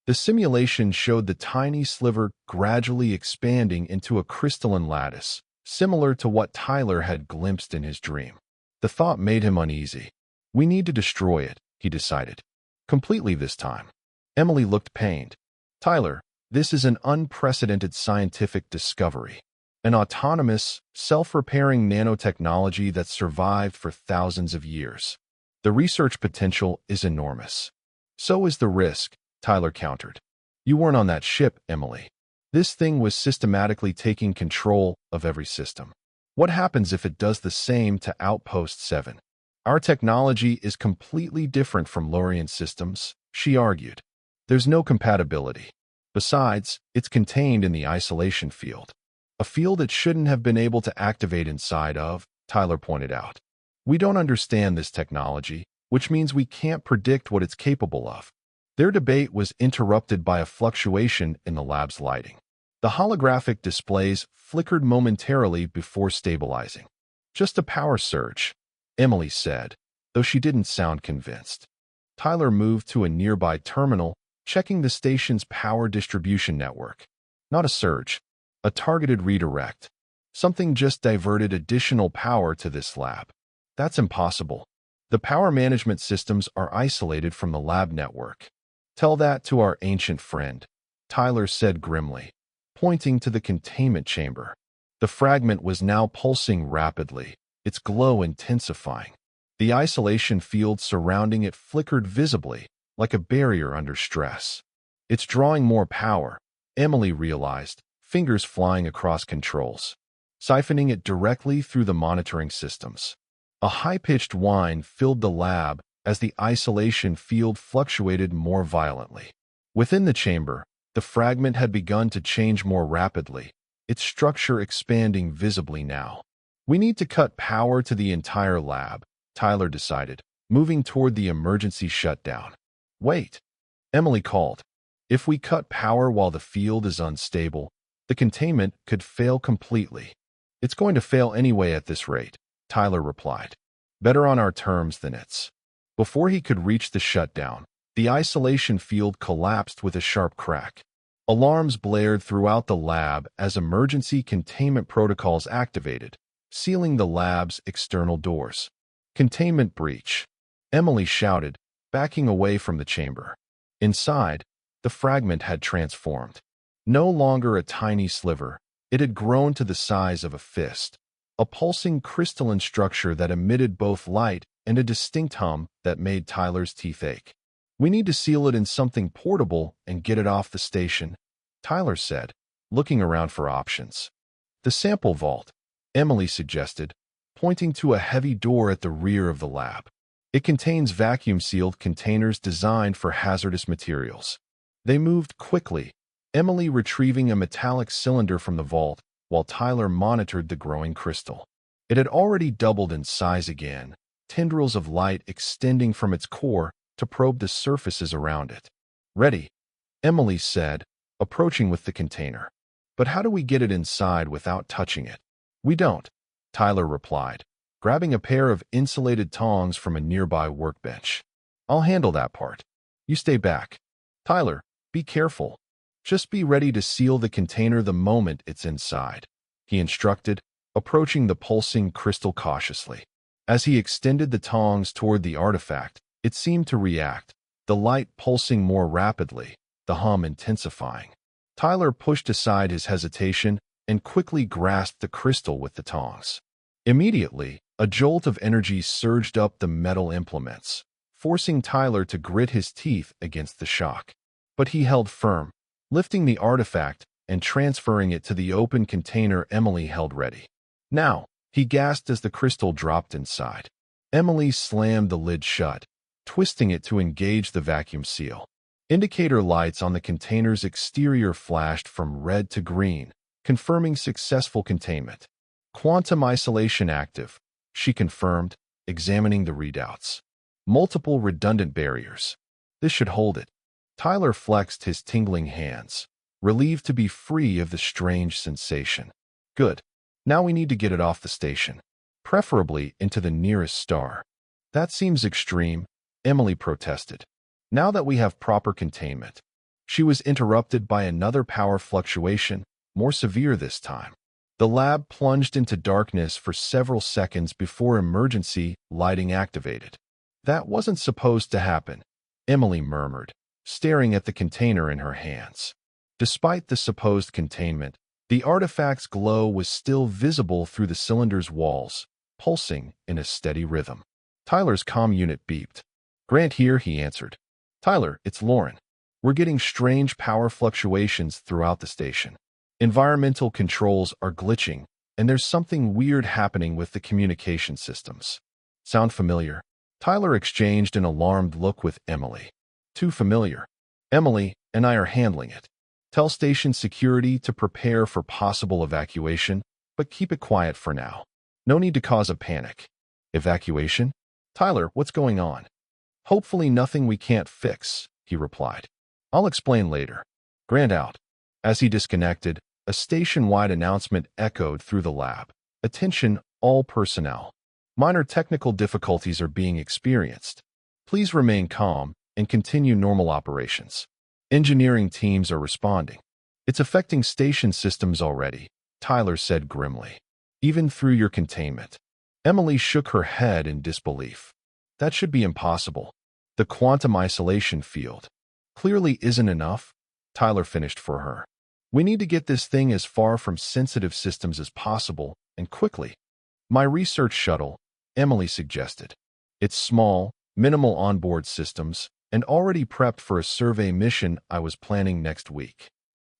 The simulation showed the tiny sliver gradually expanding into a crystalline lattice, similar to what Tyler had glimpsed in his dream. The thought made him uneasy. "We need to destroy it," he decided. "Completely this time." Emily looked pained. "Tyler, this is an unprecedented scientific discovery. An autonomous, self-repairing nanotechnology that's survived for thousands of years. The research potential is enormous." "So is the risk," Tyler countered. "You weren't on that ship, Emily. This thing was systematically taking control of every system. What happens if it does the same to Outpost 7? Our technology is completely different from Lorien systems," she argued. "There's no compatibility. Besides, it's contained in the isolation field. A field it shouldn't have been able to activate inside of," Tyler pointed out. "We don't understand this technology, which means we can't predict what it's capable of." Their debate was interrupted by a fluctuation in the lab's lighting. The holographic displays flickered momentarily before stabilizing. "Just a power surge," Emily said, though she didn't sound convinced. Tyler moved to a nearby terminal, checking the station's power distribution network. Not a surge, a targeted redirect. Something just diverted additional power to this lab. "That's impossible. The power management systems are isolated from the lab network." "Tell that to our ancient friend," Tyler said grimly, pointing to the containment chamber. The fragment was now pulsing rapidly, its glow intensifying. The isolation field surrounding it flickered visibly, like a barrier under stress. "It's drawing more power," Emily realized, fingers flying across controls, siphoning it directly through the monitoring systems. A high-pitched whine filled the lab as the isolation field fluctuated more violently. Within the chamber, the fragment had begun to change more rapidly, its structure expanding visibly now. "We need to cut power to the entire lab," Tyler decided, moving toward the emergency shutdown. "Wait," Emily called. "If we cut power while the field is unstable, the containment could fail completely." "It's going to fail anyway at this rate," Tyler replied. "Better on our terms than its." Before he could reach the shutdown, the isolation field collapsed with a sharp crack. Alarms blared throughout the lab as emergency containment protocols activated, sealing the lab's external doors. "Containment breach," Emily shouted, backing away from the chamber. Inside, the fragment had transformed. No longer a tiny sliver, it had grown to the size of a fist, a pulsing crystalline structure that emitted both light and a distinct hum that made Tyler's teeth ache. "We need to seal it in something portable and get it off the station," Tyler said, looking around for options. "The sample vault," Emily suggested, pointing to a heavy door at the rear of the lab. "It contains vacuum-sealed containers designed for hazardous materials." They moved quickly, Emily retrieving a metallic cylinder from the vault while Tyler monitored the growing crystal. It had already doubled in size again, tendrils of light extending from its core to probe the surfaces around it. "Ready," Emily said, approaching with the container. "But how do we get it inside without touching it?" "We don't," Tyler replied. grabbing a pair of insulated tongs from a nearby workbench. I'll handle that part. You stay back. Tyler, be careful. Just be ready to seal the container the moment it's inside, he instructed, approaching the pulsing crystal cautiously. As he extended the tongs toward the artifact, it seemed to react, the light pulsing more rapidly, the hum intensifying. Tyler pushed aside his hesitation and quickly grasped the crystal with the tongs. Immediately, a jolt of energy surged up the metal implements, forcing Tyler to grit his teeth against the shock. But he held firm, lifting the artifact and transferring it to the open container Emily held ready. Now, he gasped as the crystal dropped inside. Emily slammed the lid shut, twisting it to engage the vacuum seal. Indicator lights on the container's exterior flashed from red to green, confirming successful containment. Quantum isolation active, she confirmed, examining the readouts. Multiple redundant barriers. This should hold it. Tyler flexed his tingling hands, relieved to be free of the strange sensation. Good. Now we need to get it off the station, preferably into the nearest star. That seems extreme, Emily protested. Now that we have proper containment. She was interrupted by another power fluctuation, more severe this time. The lab plunged into darkness for several seconds before emergency lighting activated. That wasn't supposed to happen, Emily murmured, staring at the container in her hands. Despite the supposed containment, the artifact's glow was still visible through the cylinder's walls, pulsing in a steady rhythm. Tyler's comm unit beeped. Grant here, he answered. Tyler, it's Lauren. We're getting strange power fluctuations throughout the station. Environmental controls are glitching, and there's something weird happening with the communication systems. Sound familiar? Tyler exchanged an alarmed look with Emily. Too familiar. Emily and I are handling it. Tell station security to prepare for possible evacuation, but keep it quiet for now. No need to cause a panic. Evacuation? Tyler, what's going on? Hopefully nothing we can't fix, he replied. I'll explain later. Grant out. As he disconnected, a station-wide announcement echoed through the lab. Attention, all personnel. Minor technical difficulties are being experienced. Please remain calm and continue normal operations. Engineering teams are responding. It's affecting station systems already, Tyler said grimly. Even through your containment. Emily shook her head in disbelief. That should be impossible. The quantum isolation field clearly isn't enough, Tyler finished for her. We need to get this thing as far from sensitive systems as possible, and quickly. My research shuttle, Emily suggested. It's small, minimal onboard systems, and already prepped for a survey mission I was planning next week.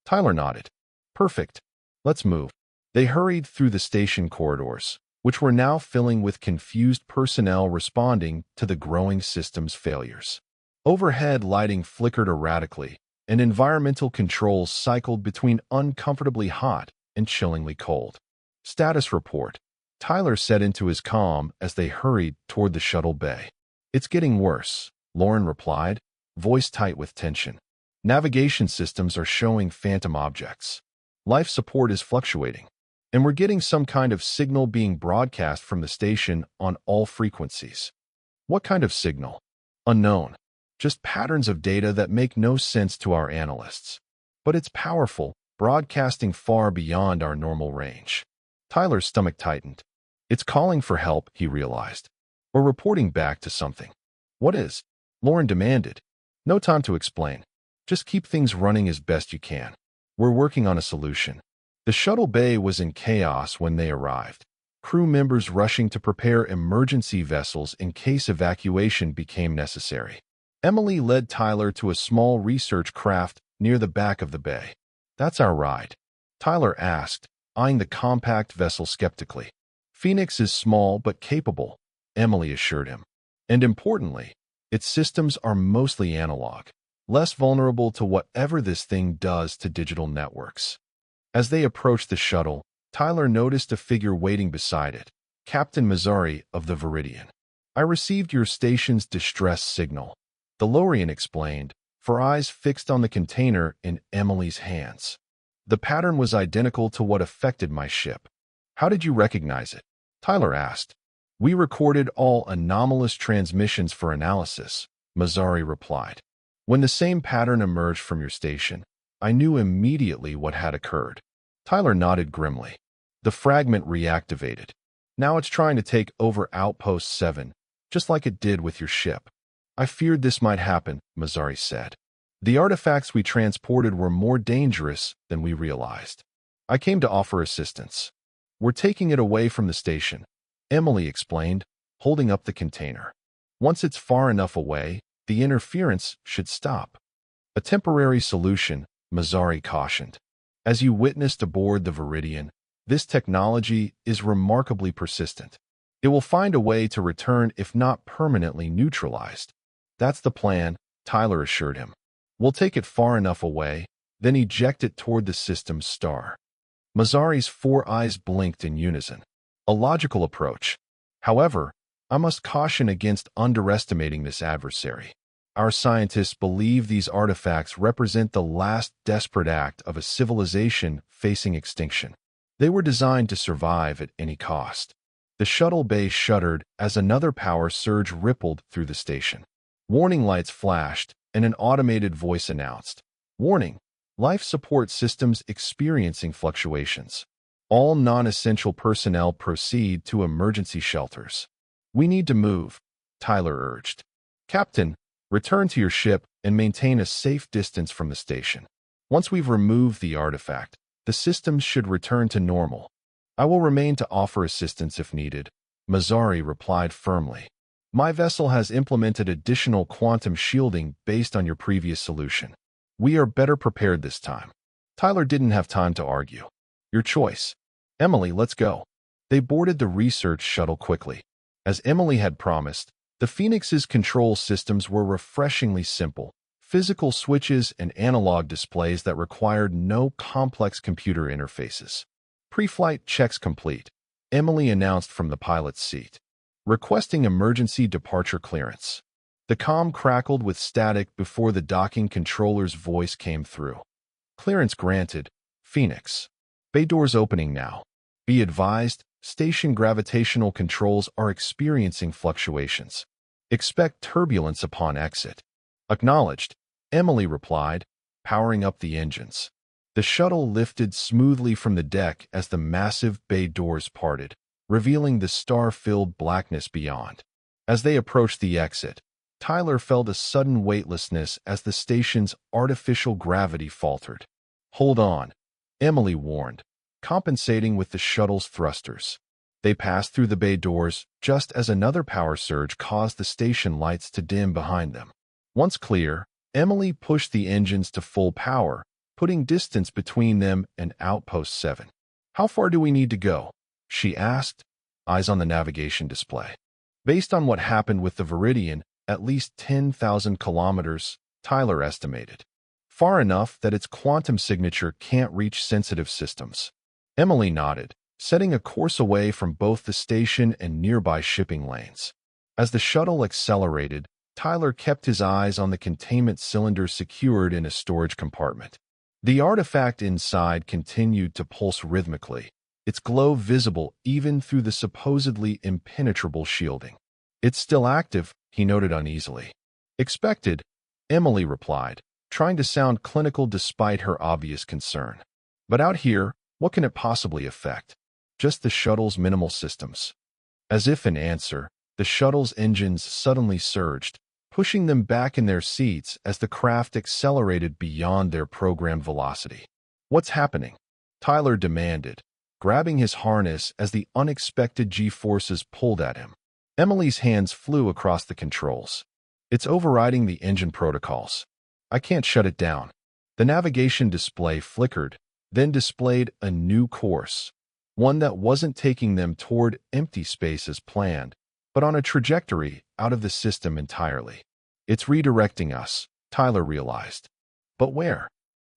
Tyler nodded. Perfect. Let's move. They hurried through the station corridors, which were now filling with confused personnel responding to the growing system's failures. Overhead lighting flickered erratically, and environmental controls cycled between uncomfortably hot and chillingly cold. Status report, Tyler said into his comm as they hurried toward the shuttle bay. It's getting worse, Lauren replied, voice tight with tension. Navigation systems are showing phantom objects. Life support is fluctuating. And we're getting some kind of signal being broadcast from the station on all frequencies. What kind of signal? Unknown. Just patterns of data that make no sense to our analysts. But it's powerful, broadcasting far beyond our normal range. Tyler's stomach tightened. It's calling for help, he realized. Or reporting back to something. What is? Lauren demanded. No time to explain. Just keep things running as best you can. We're working on a solution. The shuttle bay was in chaos when they arrived. Crew members rushing to prepare emergency vessels in case evacuation became necessary. Emily led Tyler to a small research craft near the back of the bay. That's our ride, Tyler asked, eyeing the compact vessel skeptically. Phoenix is small but capable, Emily assured him. And importantly, its systems are mostly analog, less vulnerable to whatever this thing does to digital networks. As they approached the shuttle, Tyler noticed a figure waiting beside it, Captain Mazzari of the Viridian. I received your station's distress signal, the Lorian explained, her eyes fixed on the container in Emily's hands. The pattern was identical to what affected my ship. How did you recognize it? Tyler asked. We recorded all anomalous transmissions for analysis, Mazzari replied. When the same pattern emerged from your station, I knew immediately what had occurred. Tyler nodded grimly. The fragment reactivated. Now it's trying to take over Outpost 7, just like it did with your ship. I feared this might happen, Mazzari said. The artifacts we transported were more dangerous than we realized. I came to offer assistance. We're taking it away from the station, Emily explained, holding up the container. Once it's far enough away, the interference should stop. A temporary solution, Mazzari cautioned. As you witnessed aboard the Viridian, this technology is remarkably persistent. It will find a way to return if not permanently neutralized. That's the plan, Tyler assured him. We'll take it far enough away, then eject it toward the system's star. Mazzari's 4 eyes blinked in unison. A logical approach. However, I must caution against underestimating this adversary. Our scientists believe these artifacts represent the last desperate act of a civilization facing extinction. They were designed to survive at any cost. The shuttle bay shuddered as another power surge rippled through the station. Warning lights flashed, and an automated voice announced, "Warning! Life support systems experiencing fluctuations. All non-essential personnel proceed to emergency shelters." "We need to move," Tyler urged. "Captain, return to your ship and maintain a safe distance from the station. Once we've removed the artifact, the systems should return to normal." "I will remain to offer assistance if needed," Mazzari replied firmly. "My vessel has implemented additional quantum shielding based on your previous solution. We are better prepared this time." Tyler didn't have time to argue. "Your choice. Emily, let's go." They boarded the research shuttle quickly. As Emily had promised, the Phoenix's control systems were refreshingly simple, physical switches and analog displays that required no complex computer interfaces. "Pre-flight checks complete," Emily announced from the pilot's seat. "Requesting emergency departure clearance." The comm crackled with static before the docking controller's voice came through. "Clearance granted, Phoenix. Bay doors opening now. Be advised, station gravitational controls are experiencing fluctuations. Expect turbulence upon exit." "Acknowledged," Emily replied, powering up the engines. The shuttle lifted smoothly from the deck as the massive bay doors parted, revealing the star-filled blackness beyond. As they approached the exit, Tyler felt a sudden weightlessness as the station's artificial gravity faltered. "Hold on," Emily warned, compensating with the shuttle's thrusters. They passed through the bay doors just as another power surge caused the station lights to dim behind them. Once clear, Emily pushed the engines to full power, putting distance between them and Outpost 7. "How far do we need to go?" she asked, eyes on the navigation display. "Based on what happened with the Viridian, at least 10,000 kilometers, Tyler estimated. Far enough that its quantum signature can't reach sensitive systems." Emily nodded, setting a course away from both the station and nearby shipping lanes. As the shuttle accelerated, Tyler kept his eyes on the containment cylinder secured in a storage compartment. The artifact inside continued to pulse rhythmically, its glow visible even through the supposedly impenetrable shielding. "It's still active," he noted uneasily. "Expected," Emily replied, trying to sound clinical despite her obvious concern. "But out here, what can it possibly affect? Just the shuttle's minimal systems." As if in answer, the shuttle's engines suddenly surged, pushing them back in their seats as the craft accelerated beyond their programmed velocity. "What's happening?" Tyler demanded, grabbing his harness as the unexpected G-forces pulled at him. Emily's hands flew across the controls. "It's overriding the engine protocols. I can't shut it down." The navigation display flickered, then displayed a new course, one that wasn't taking them toward empty space as planned, but on a trajectory out of the system entirely. "It's redirecting us," Tyler realized. "But where?"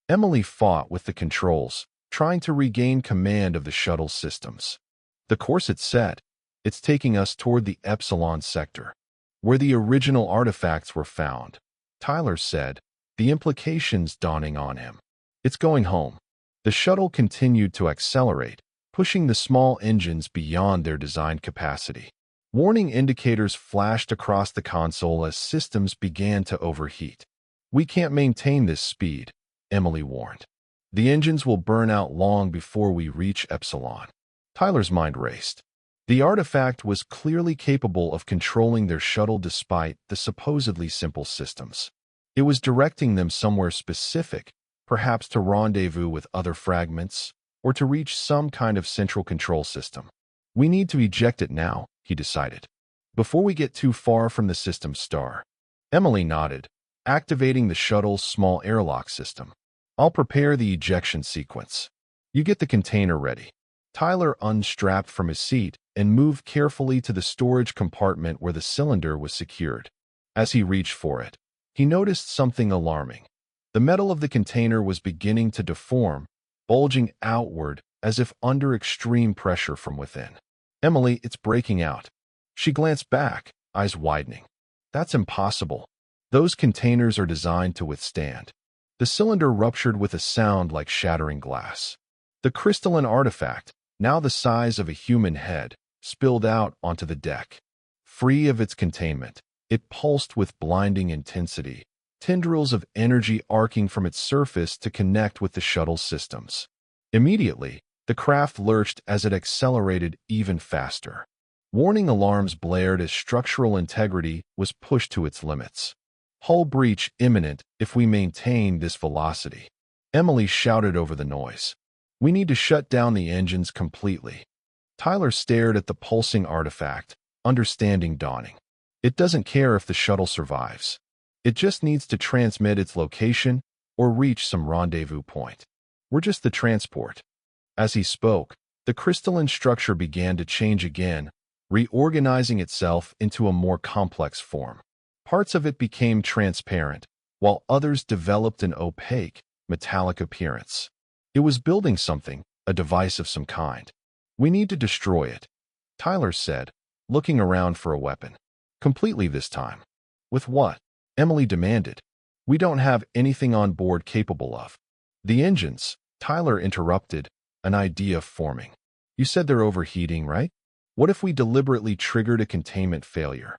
Emily fought with the controls, trying to regain command of the shuttle systems. "The course it set. It's taking us toward the Epsilon sector, where the original artifacts were found," Tyler said, the implications dawning on him. "It's going home." The shuttle continued to accelerate, pushing the small engines beyond their design capacity. Warning indicators flashed across the console as systems began to overheat. "We can't maintain this speed," Emily warned. "The engines will burn out long before we reach Epsilon." Tyler's mind raced. The artifact was clearly capable of controlling their shuttle despite the supposedly simple systems. It was directing them somewhere specific, perhaps to rendezvous with other fragments, or to reach some kind of central control system. "We need to eject it now," he decided, "before we get too far from the system star." Emily nodded, activating the shuttle's small airlock system. "I'll prepare the ejection sequence. You get the container ready." Tyler unstrapped from his seat and moved carefully to the storage compartment where the cylinder was secured. As he reached for it, he noticed something alarming. The metal of the container was beginning to deform, bulging outward as if under extreme pressure from within. "Emily, it's breaking out." She glanced back, eyes widening. "That's impossible. Those containers are designed to withstand." The cylinder ruptured with a sound like shattering glass. The crystalline artifact, now the size of a human head, spilled out onto the deck. Free of its containment, it pulsed with blinding intensity, tendrils of energy arcing from its surface to connect with the shuttle's systems. Immediately, the craft lurched as it accelerated even faster. Warning alarms blared as structural integrity was pushed to its limits. "Hull breach imminent if we maintain this velocity." Emily shouted over the noise. "We need to shut down the engines completely." Tyler stared at the pulsing artifact, understanding dawning. It doesn't care if the shuttle survives. It just needs to transmit its location or reach some rendezvous point. "We're just the transport." As he spoke, the crystalline structure began to change again, reorganizing itself into a more complex form. Parts of it became transparent, while others developed an opaque, metallic appearance. It was building something, a device of some kind. "We need to destroy it," Tyler said, looking around for a weapon. "Completely this time." "With what?" Emily demanded. "We don't have anything on board capable of." "The engines," Tyler interrupted, an idea forming. "You said they're overheating, right? What if we deliberately triggered a containment failure?"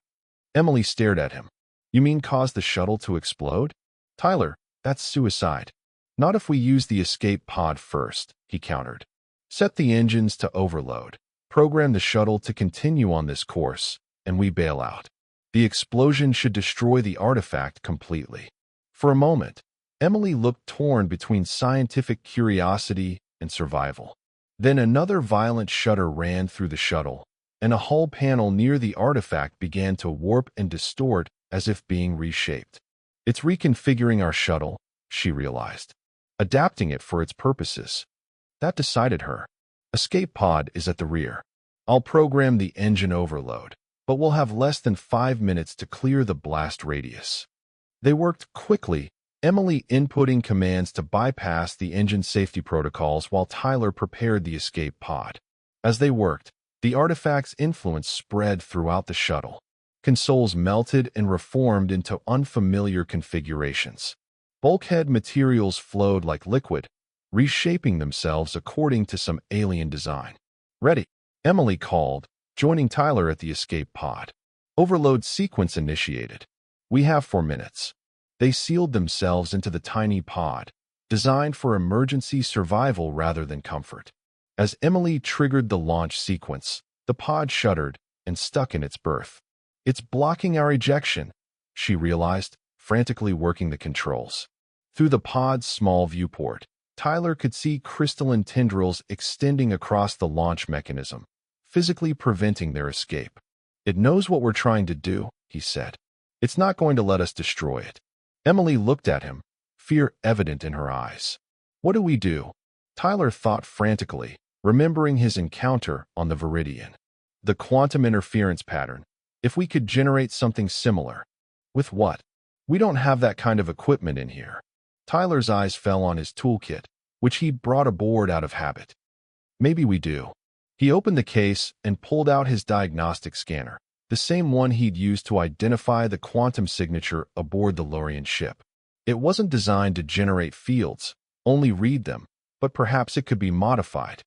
Emily stared at him. "You mean cause the shuttle to explode?" "Tyler, that's suicide." "Not if we use the escape pod first," he countered. "Set the engines to overload, program the shuttle to continue on this course, and we bail out. The explosion should destroy the artifact completely." For a moment, Emily looked torn between scientific curiosity and survival. Then another violent shudder ran through the shuttle, and a hull panel near the artifact began to warp and distort as if being reshaped. "It's reconfiguring our shuttle," she realized, "adapting it for its purposes." That decided her. "Escape pod is at the rear. I'll program the engine overload, but we'll have less than 5 minutes to clear the blast radius." They worked quickly, Emily inputting commands to bypass the engine safety protocols while Tyler prepared the escape pod. As they worked, the artifact's influence spread throughout the shuttle. Consoles melted and reformed into unfamiliar configurations. Bulkhead materials flowed like liquid, reshaping themselves according to some alien design. "Ready," Emily called, joining Tyler at the escape pod. "Overload sequence initiated. We have 4 minutes." They sealed themselves into the tiny pod, designed for emergency survival rather than comfort. As Emily triggered the launch sequence, the pod shuddered and stuck in its berth. "It's blocking our ejection," she realized, frantically working the controls. Through the pod's small viewport, Tyler could see crystalline tendrils extending across the launch mechanism, physically preventing their escape. "It knows what we're trying to do," he said. "It's not going to let us destroy it." Emily looked at him, fear evident in her eyes. "What do we do?" Tyler thought frantically, remembering his encounter on the Viridian. The quantum interference pattern. If we could generate something similar. With what? We don't have that kind of equipment in here. Tyler's eyes fell on his toolkit, which he'd brought aboard out of habit. "Maybe we do." He opened the case and pulled out his diagnostic scanner, the same one he'd used to identify the quantum signature aboard the Lorian ship. It wasn't designed to generate fields, only read them, but perhaps it could be modified.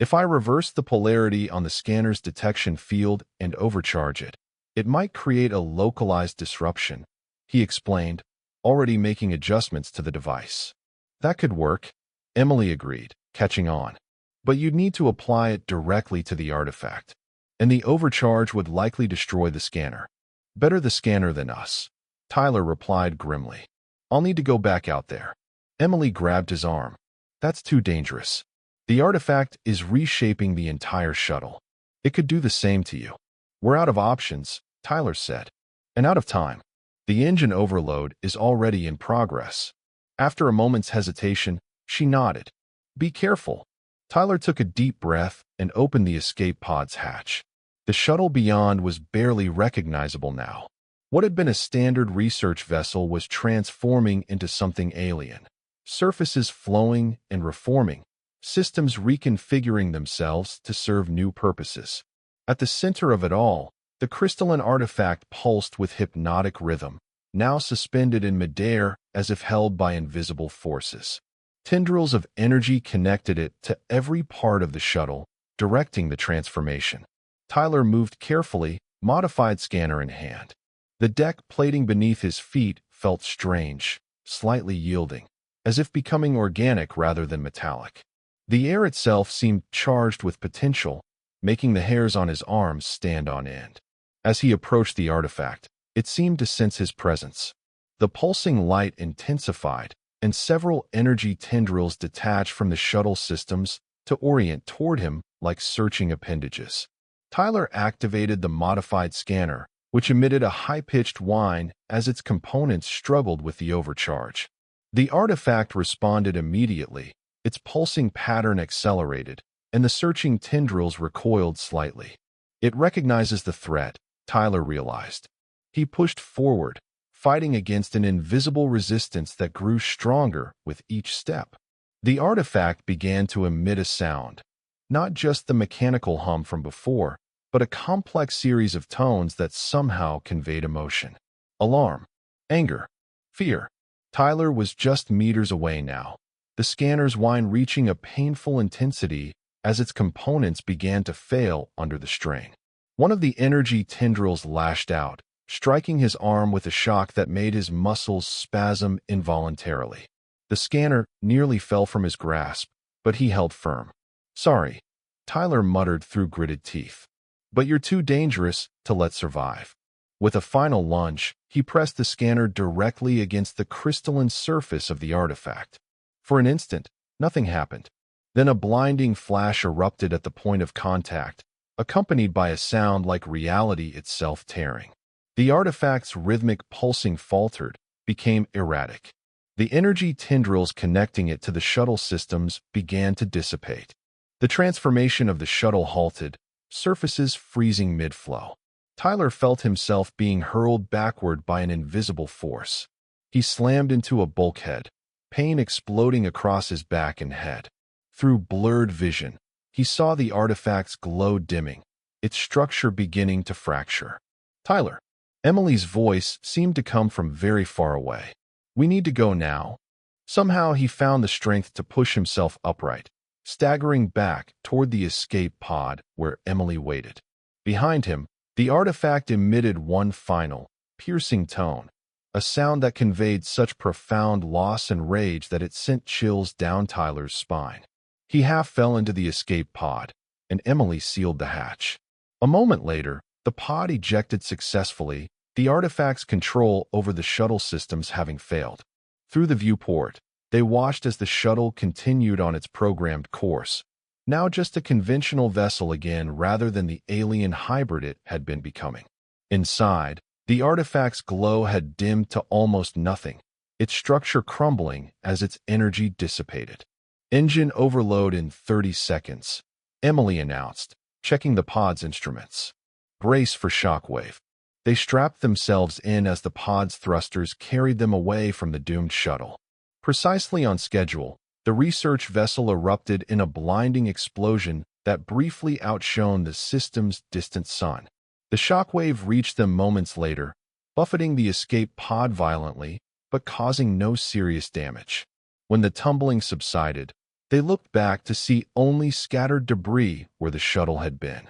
If I reverse the polarity on the scanner's detection field and overcharge it, it might create a localized disruption, he explained, already making adjustments to the device. That could work, Emily agreed, catching on. But you'd need to apply it directly to the artifact, and the overcharge would likely destroy the scanner. Better the scanner than us, Tyler replied grimly. I'll need to go back out there. Emily grabbed his arm. That's too dangerous. The artifact is reshaping the entire shuttle. It could do the same to you. We're out of options, Tyler said. And out of time. The engine overload is already in progress. After a moment's hesitation, she nodded. Be careful. Tyler took a deep breath and opened the escape pod's hatch. The shuttle beyond was barely recognizable now. What had been a standard research vessel was transforming into something alien. Surfaces flowing and reforming, systems reconfiguring themselves to serve new purposes. At the center of it all, the crystalline artifact pulsed with hypnotic rhythm, now suspended in midair as if held by invisible forces. Tendrils of energy connected it to every part of the shuttle, directing the transformation. Tyler moved carefully, modified scanner in hand. The deck plating beneath his feet felt strange, slightly yielding, as if becoming organic rather than metallic. The air itself seemed charged with potential, making the hairs on his arms stand on end. As he approached the artifact, it seemed to sense his presence. The pulsing light intensified, and several energy tendrils detached from the shuttle systems to orient toward him like searching appendages. Tyler activated the modified scanner, which emitted a high-pitched whine as its components struggled with the overcharge. The artifact responded immediately. Its pulsing pattern accelerated, and the searching tendrils recoiled slightly. It recognizes the threat, Tyler realized. He pushed forward, fighting against an invisible resistance that grew stronger with each step. The artifact began to emit a sound, not just the mechanical hum from before, but a complex series of tones that somehow conveyed emotion. Alarm, anger, fear. Tyler was just meters away now, the scanner's whine reaching a painful intensity as its components began to fail under the strain. One of the energy tendrils lashed out, striking his arm with a shock that made his muscles spasm involuntarily. The scanner nearly fell from his grasp, but he held firm. Sorry, Tyler muttered through gritted teeth. But you're too dangerous to let survive. With a final lunge, he pressed the scanner directly against the crystalline surface of the artifact. For an instant, nothing happened. Then a blinding flash erupted at the point of contact, accompanied by a sound like reality itself tearing. The artifact's rhythmic pulsing faltered, became erratic. The energy tendrils connecting it to the shuttle systems began to dissipate. The transformation of the shuttle halted, surfaces freezing mid-flow. Tyler felt himself being hurled backward by an invisible force. He slammed into a bulkhead, pain exploding across his back and head. Through blurred vision, he saw the artifact's glow dimming, its structure beginning to fracture. Tyler. Emily's voice seemed to come from very far away. We need to go now. Somehow he found the strength to push himself upright, staggering back toward the escape pod where Emily waited. Behind him, the artifact emitted one final, piercing tone, a sound that conveyed such profound loss and rage that it sent chills down Tyler's spine. He half fell into the escape pod, and Emily sealed the hatch. A moment later, the pod ejected successfully, the artifact's control over the shuttle systems having failed. Through the viewport, they watched as the shuttle continued on its programmed course, now just a conventional vessel again rather than the alien hybrid it had been becoming. Inside, the artifact's glow had dimmed to almost nothing, its structure crumbling as its energy dissipated. Engine overload in 30 seconds, Emily announced, checking the pod's instruments. Brace for shockwave. They strapped themselves in as the pod's thrusters carried them away from the doomed shuttle. Precisely on schedule, the research vessel erupted in a blinding explosion that briefly outshone the system's distant sun. The shockwave reached them moments later, buffeting the escape pod violently, but causing no serious damage. When the tumbling subsided, They looked back to see only scattered debris where the shuttle had been.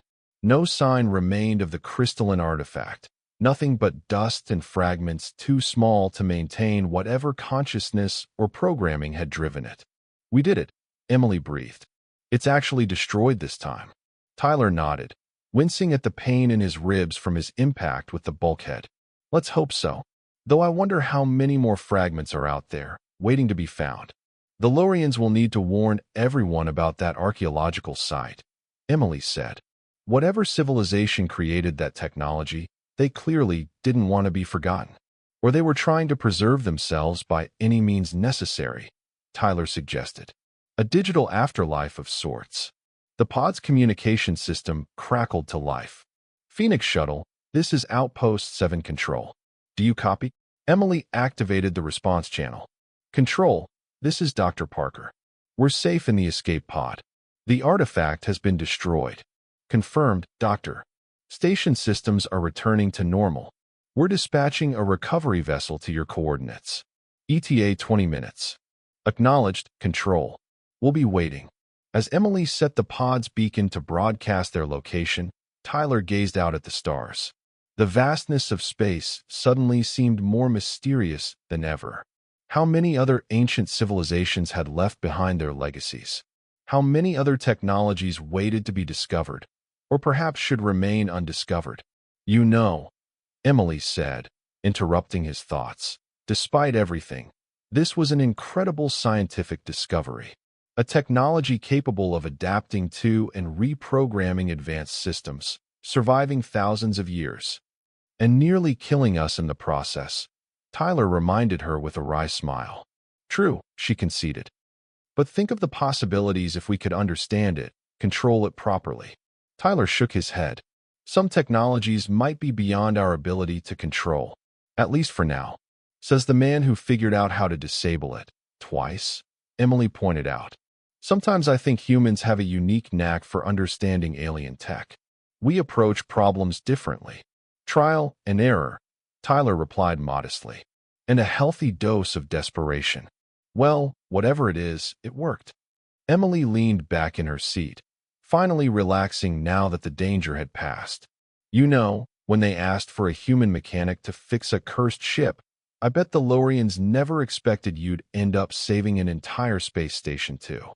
No sign remained of the crystalline artifact, nothing but dust and fragments too small to maintain whatever consciousness or programming had driven it. "We did it," Emily breathed. "It's actually destroyed this time." Tyler nodded, wincing at the pain in his ribs from his impact with the bulkhead. "Let's hope so. Though I wonder how many more fragments are out there, waiting to be found. The Lorians will need to warn everyone about that archaeological site," Emily said. "Whatever civilization created that technology, they clearly didn't want to be forgotten. Or they were trying to preserve themselves by any means necessary," Tyler suggested. "A digital afterlife of sorts." The pod's communication system crackled to life. "Phoenix Shuttle, this is Outpost 7 Control. Do you copy?" Emily activated the response channel. "Control, this is Dr. Parker. We're safe in the escape pod. The artifact has been destroyed." "Confirmed, Doctor. Station systems are returning to normal. We're dispatching a recovery vessel to your coordinates. ETA 20 minutes. Acknowledged, Control. We'll be waiting." As Emily set the pod's beacon to broadcast their location, Tyler gazed out at the stars. The vastness of space suddenly seemed more mysterious than ever. How many other ancient civilizations had left behind their legacies? How many other technologies waited to be discovered, or perhaps should remain undiscovered? "You know," Emily said, interrupting his thoughts. "Despite everything, this was an incredible scientific discovery. A technology capable of adapting to and reprogramming advanced systems, surviving thousands of years, and nearly killing us in the process," Tyler reminded her with a wry smile. "True," she conceded. "But think of the possibilities if we could understand it, control it properly." Tyler shook his head. "Some technologies might be beyond our ability to control, at least for now," says the man who figured out how to disable it twice, Emily pointed out. "Sometimes I think humans have a unique knack for understanding alien tech. We approach problems differently." "Trial and error," Tyler replied modestly, "and a healthy dose of desperation." "Well, whatever it is, it worked." Emily leaned back in her seat, finally relaxing now that the danger had passed. "You know, when they asked for a human mechanic to fix a cursed ship, I bet the Lorians never expected you'd end up saving an entire space station too."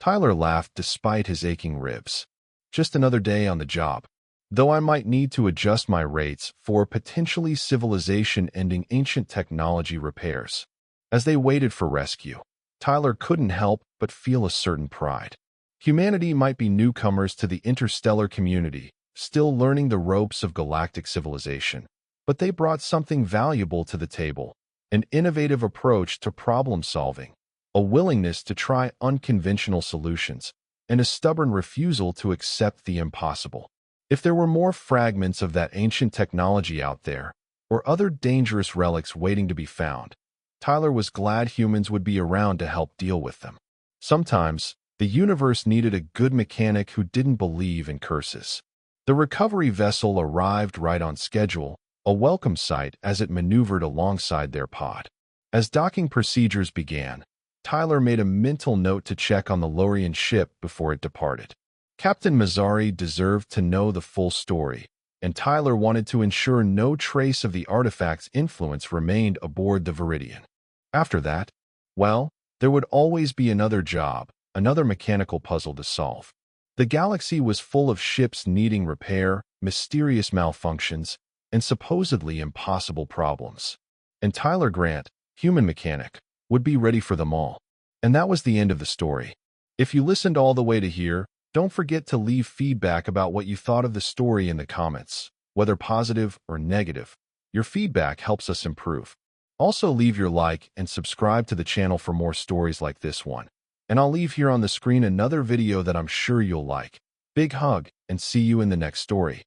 Tyler laughed despite his aching ribs. "Just another day on the job. Though I might need to adjust my rates for potentially civilization-ending ancient technology repairs." As they waited for rescue, Tyler couldn't help but feel a certain pride. Humanity might be newcomers to the interstellar community, still learning the ropes of galactic civilization, but they brought something valuable to the table: an innovative approach to problem-solving, a willingness to try unconventional solutions, and a stubborn refusal to accept the impossible. If there were more fragments of that ancient technology out there, or other dangerous relics waiting to be found, Tyler was glad humans would be around to help deal with them. Sometimes, the universe needed a good mechanic who didn't believe in curses. The recovery vessel arrived right on schedule, a welcome sight as it maneuvered alongside their pod. As docking procedures began, Tyler made a mental note to check on the Lorian ship before it departed. Captain Mazzari deserved to know the full story, and Tyler wanted to ensure no trace of the artifact's influence remained aboard the Viridian. After that, well, there would always be another job, another mechanical puzzle to solve. The galaxy was full of ships needing repair, mysterious malfunctions, and supposedly impossible problems. And Tyler Grant, human mechanic, would be ready for them all. And that was the end of the story. If you listened all the way to here, don't forget to leave feedback about what you thought of the story in the comments, whether positive or negative. Your feedback helps us improve. Also, leave your like and subscribe to the channel for more stories like this one. And I'll leave here on the screen another video that I'm sure you'll like. Big hug, and see you in the next story.